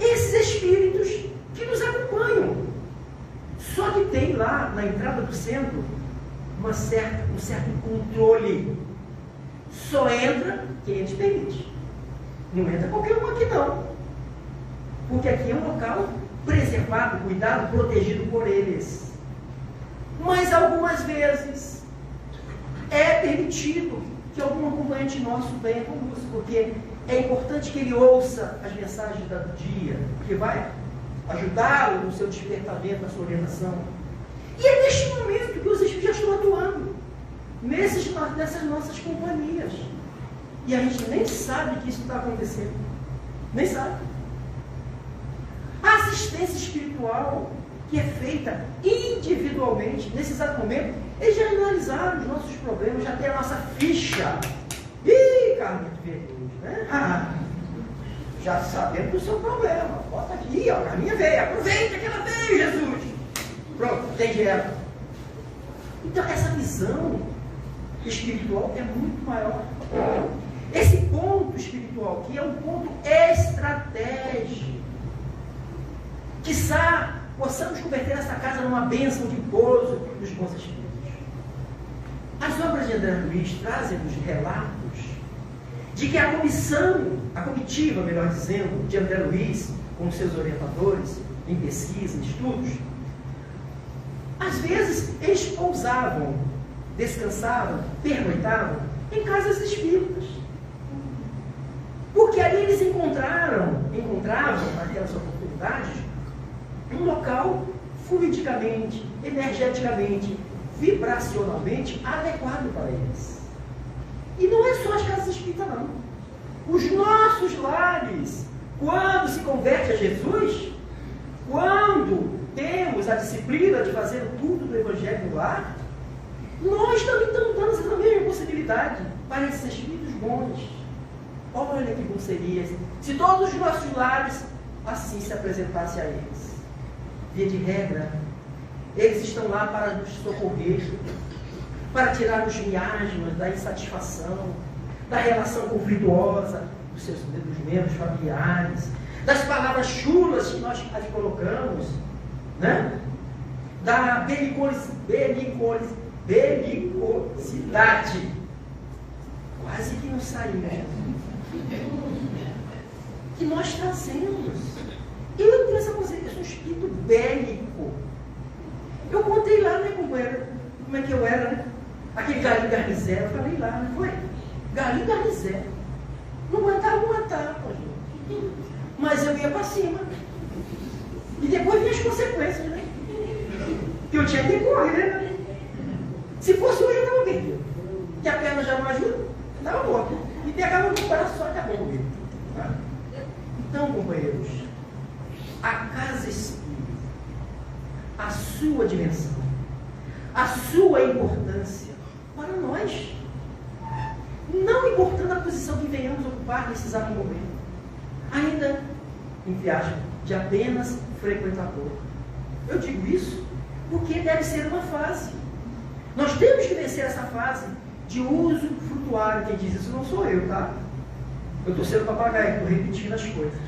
esses espíritos que nos acompanham, só que tem lá na entrada do centro um certo controle. Só entra quem eles permite. Não entra qualquer um aqui não. Porque aqui é um local preservado, cuidado, protegido por eles. Mas algumas vezes é permitido que algum acompanhante nosso venha conosco, porque é importante que ele ouça as mensagens do dia, porque vai ajudá-lo no seu despertamento, na sua orientação. E é neste momento que os espíritos já estão atuando, nessas nossas companhias. E a gente nem sabe que isso está acontecendo. Nem sabe. A assistência espiritual que é feita individualmente, nesse exato momento, eles já analisaram os nossos problemas, já tem a nossa ficha. Ih, Carlinhos Vermelho, né? Já sabemos do seu problema. Bota aqui, ó, Carlinha veio, aproveita que ela veio, Jesus. Pronto, atende ela. Então, essa visão espiritual é muito maior. Esse ponto espiritual aqui é um ponto estratégico. Quiçá possamos converter essa casa numa bênção de gozo dos bons espíritos. As obras de André Luiz trazem-nos relatos de que a comitiva, melhor dizendo, de André Luiz, com seus orientadores, em pesquisa, em estudos, às vezes eles pousavam, descansavam, pernoitavam em casas espíritas. Porque ali eles encontravam, naquelas oportunidades, um local fluidicamente, energeticamente, vibracionalmente adequado para eles. E não é só as casas espíritas, não. Os nossos lares, quando se converte a Jesus, quando temos a disciplina de fazer o culto do Evangelho no lar, nós também estamos dando essa mesma possibilidade para esses espíritos bons. Olha que bom seria se todos os nossos lares assim se apresentassem a eles. Via de regra, eles estão lá para nos socorrer, para tirar os miasmas da insatisfação, da relação conflituosa dos membros familiares, das palavras chulas que nós ali colocamos, né? Da belicosidade. Quase que não saiu. Que nós trazemos. Eu tenho essa consciência, eu sou um espírito bélico. Eu contei lá, né, companheiro, como é que eu era, né? Aquele galinho garnizé, eu falei lá, não foi? Galinho garnizé. Não aguentava uma etapa, gente. Mas eu ia para cima. E depois vinha as consequências, né? Que eu tinha que correr, né? Se fosse hoje, eu estava bem. Que a perna já não ajuda, estava morto. E pegava no braço, só acabou comigo. Então, companheiros, a casa espírita, a sua dimensão, a sua importância para nós. Não importando a posição que venhamos ocupar nesse exato momento. Ainda, entre aspas, de apenas frequentador. Eu digo isso porque deve ser uma fase. Nós temos que vencer essa fase de uso frutuário. Quem diz isso não sou eu, tá? Eu estou sendo papagaio, estou repetindo as coisas.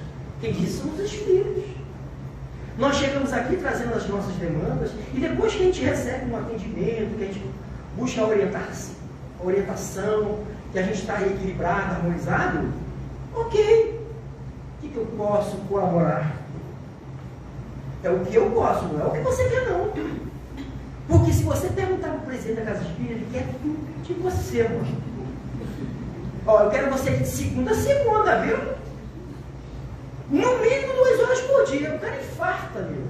Quem diz isso são os espíritos. Nós chegamos aqui trazendo as nossas demandas e depois que a gente recebe um atendimento, que a gente busca a orientação, que a gente está equilibrado, harmonizado, ok. O que eu posso colaborar? É o que eu posso, não é o que você quer, não. Porque se você perguntar para o presidente da Casa Espírita, ele quer tudo de você, mano. Ó, eu quero você de segunda a segunda, viu? No mínimo 2 horas por dia. O cara infarta, meu.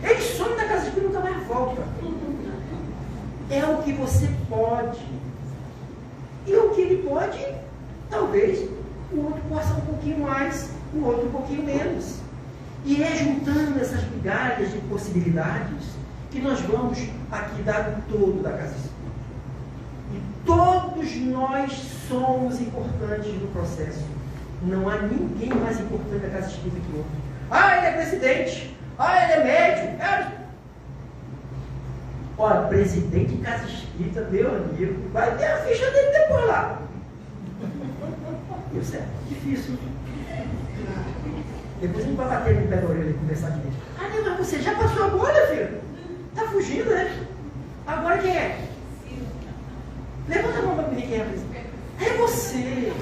Ele some da Casa Espírita e nunca mais volta. É o que você pode. E o que ele pode, talvez o outro possa um pouquinho mais, o outro um pouquinho menos. E é juntando essas migalhas de possibilidades que nós vamos aqui dar o todo da Casa Espírita. E todos nós somos importantes no processo. Não há ninguém mais importante da Casa Espírita que o outro. Ah, ele é presidente. Ah, ele é médium. Olha, presidente de Casa Espírita, meu amigo, vai ter a ficha dele depois lá. Isso é difícil. Depois a gente vai bater no pé da orelha e conversar com ele. Ah, não, mas você já passou a bolha, filho? Tá fugindo, né? Agora quem é? Levanta a mão para mim, quem é? É você.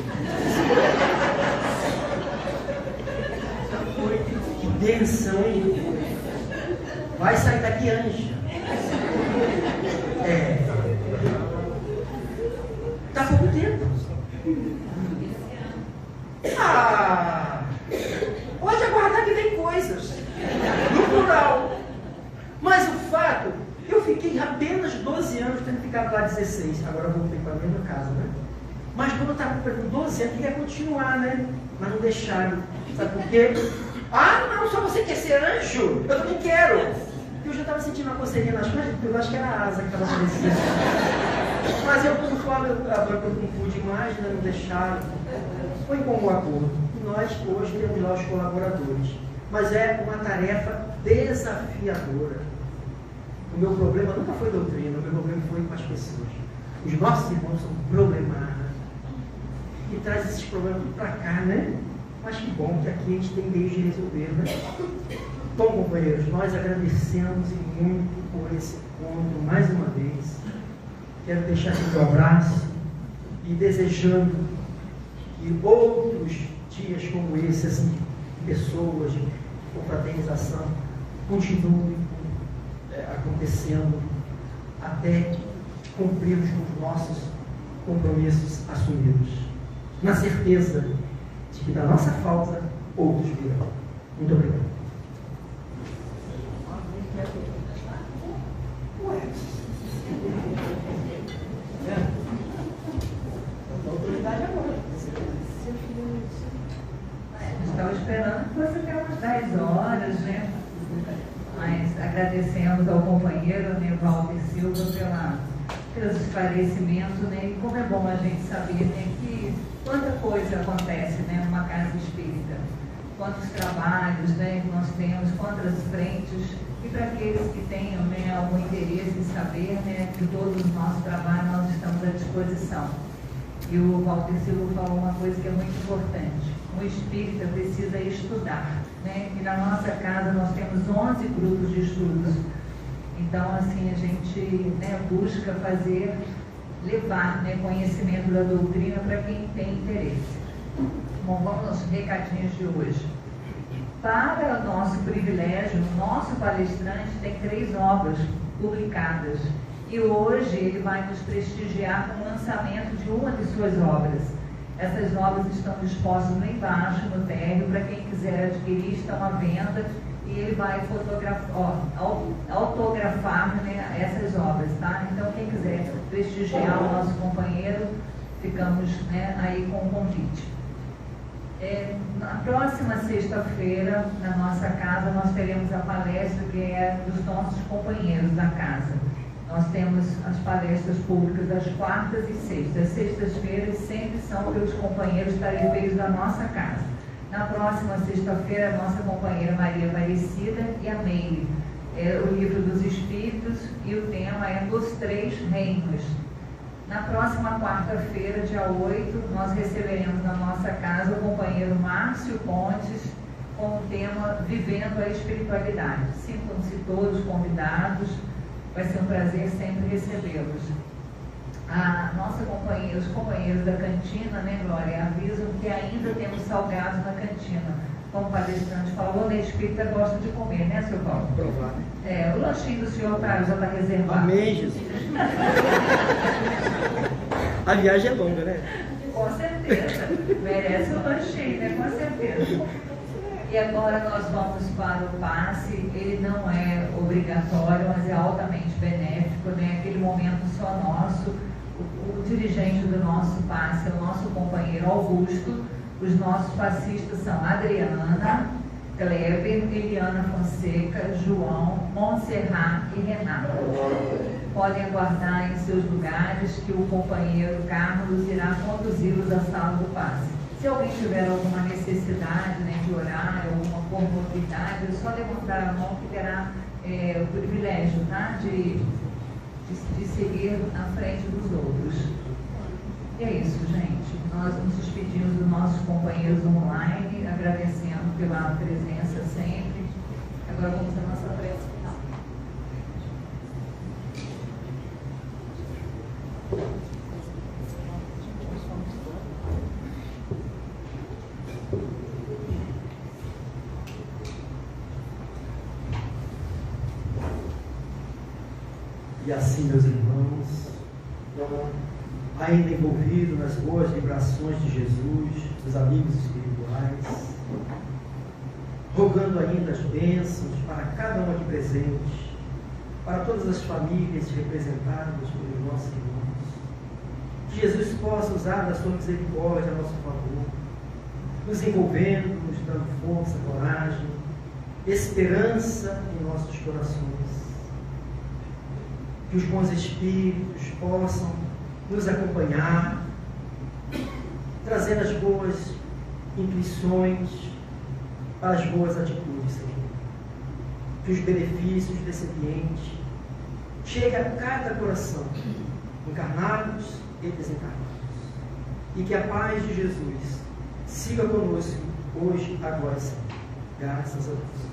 Que benção, hein? Vai sair daqui, anja. Tá pouco tempo. Pode aguardar que vem coisas. No plural. Mas o fato, eu fiquei apenas 12 anos tendo ficado lá 16. Agora eu voltei para a mesma casa, né? Mas quando eu estava com 12 anos, queria continuar, né? Mas não deixaram. Sabe por quê? Ah, não, só você quer ser anjo? Eu também quero. Eu já estava sentindo uma coceirinha nas costas, eu acho que era a asa que estava aparecendo. Mas eu, por fora, eu não pude mais, né? Não deixaram. Foi em comum acordo. E nós, hoje, temos lá os colaboradores. Mas é uma tarefa desafiadora. O meu problema nunca foi doutrina, o meu problema foi com as pessoas. Os nossos irmãos são problemados. E traz esses problemas para cá, né? Mas que bom que aqui a gente tem meios de resolver, né? Bom, companheiros, nós agradecemos e muito por esse encontro mais uma vez. Quero deixar aqui meu abraço e desejando que outros dias como esse, assim, pessoas de confraternização, continuem acontecendo até cumprirmos com os nossos compromissos assumidos, na certeza de que da nossa falta outros virão. Muito obrigado. Estava esperando que fosse até umas 10 horas, né? Mas agradecemos ao companheiro, né, Walter Silva, pelos esclarecimentos, né? E como é bom a gente saber, né, que quanta coisa acontece, né, numa casa espírita, quantos trabalhos, né, que nós temos, quantas frentes, e para aqueles que tenham, né, algum interesse em saber, né, que todos os nossos trabalhos nós estamos à disposição. E o Walter Silva falou uma coisa que é muito importante. O espírita precisa estudar, né? E na nossa casa nós temos 11 grupos de estudos. Então, assim, a gente, né, busca levar, né, conhecimento da doutrina para quem tem interesse. Bom, vamos aos recadinhos de hoje. Para o nosso privilégio, o nosso palestrante tem 3 obras publicadas. E hoje ele vai nos prestigiar com o lançamento de uma de suas obras. Essas obras estão dispostas lá embaixo, no térreo, para quem quiser adquirir, estão à venda. E ele vai autografar, né, essas obras, tá? Então, quem quiser prestigiar o nosso companheiro, ficamos, né, aí com o convite. Na próxima sexta-feira, na nossa casa, nós teremos a palestra que é dos nossos companheiros da casa. Nós temos as palestras públicas às quartas e sextas. As sextas-feiras sempre são pelos companheiros tarefeiros da nossa casa. Na próxima sexta-feira, a nossa companheira Maria Aparecida e a Meire. É o Livro dos Espíritos e o tema é Dos Três Reinos. Na próxima quarta-feira, dia 8, nós receberemos na nossa casa o companheiro Márcio Pontes com o tema Vivendo a Espiritualidade. Sintam-se todos convidados, vai ser um prazer sempre recebê-los. Os companheiros da cantina, né, Glória, avisam que ainda temos salgados na cantina. Como o palestrante falou, o espírita gosta de comer, né, seu Paulo? Provar, né? O lanchinho do senhor já está reservado. Amém, Jesus. A viagem é longa, né? Com certeza. Merece o lanchinho, né? Com certeza. E agora nós vamos para o passe. Ele não é obrigatório, mas é altamente benéfico, né? Aquele momento só nosso. O dirigente do nosso passe é o nosso companheiro Augusto. Os nossos passistas são Adriana, Kleber, Eliana Fonseca, João, Montserrat e Renato. Podem aguardar em seus lugares que o companheiro Carlos irá conduzi-los à sala do passe. Se alguém tiver alguma necessidade, né, de orar, alguma comorbidade, é só levantar a mão que terá o privilégio, tá, de seguir à frente dos outros. E é isso, gente. Nós nos despedimos dos nossos companheiros online, agradecendo pela presença sempre. Agora vamos à nossa prece final. E assim, meus irmãos, ainda envolvido nas boas vibrações de Jesus, dos amigos espirituais, rogando ainda as bênçãos para cada um aqui presente, para todas as famílias representadas pelos nossos irmãos, que Jesus possa usar da sua misericórdia a nosso favor, nos envolvendo, nos dando força, coragem, esperança em nossos corações. Que os bons espíritos possam nos acompanhar, trazendo as boas intuições para as boas atitudes, Senhor. Que os benefícios desse ambiente cheguem a cada coração, encarnados e desencarnados. E que a paz de Jesus siga conosco hoje, agora e sempre. Graças a Deus.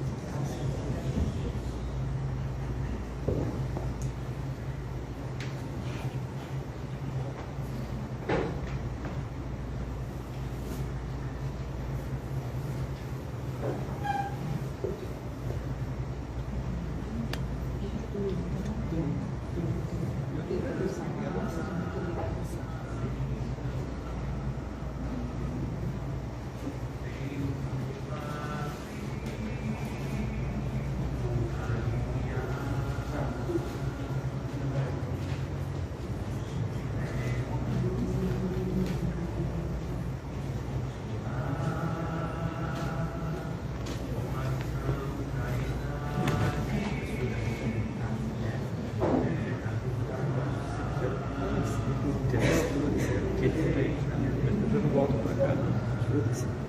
Eu volto para cá.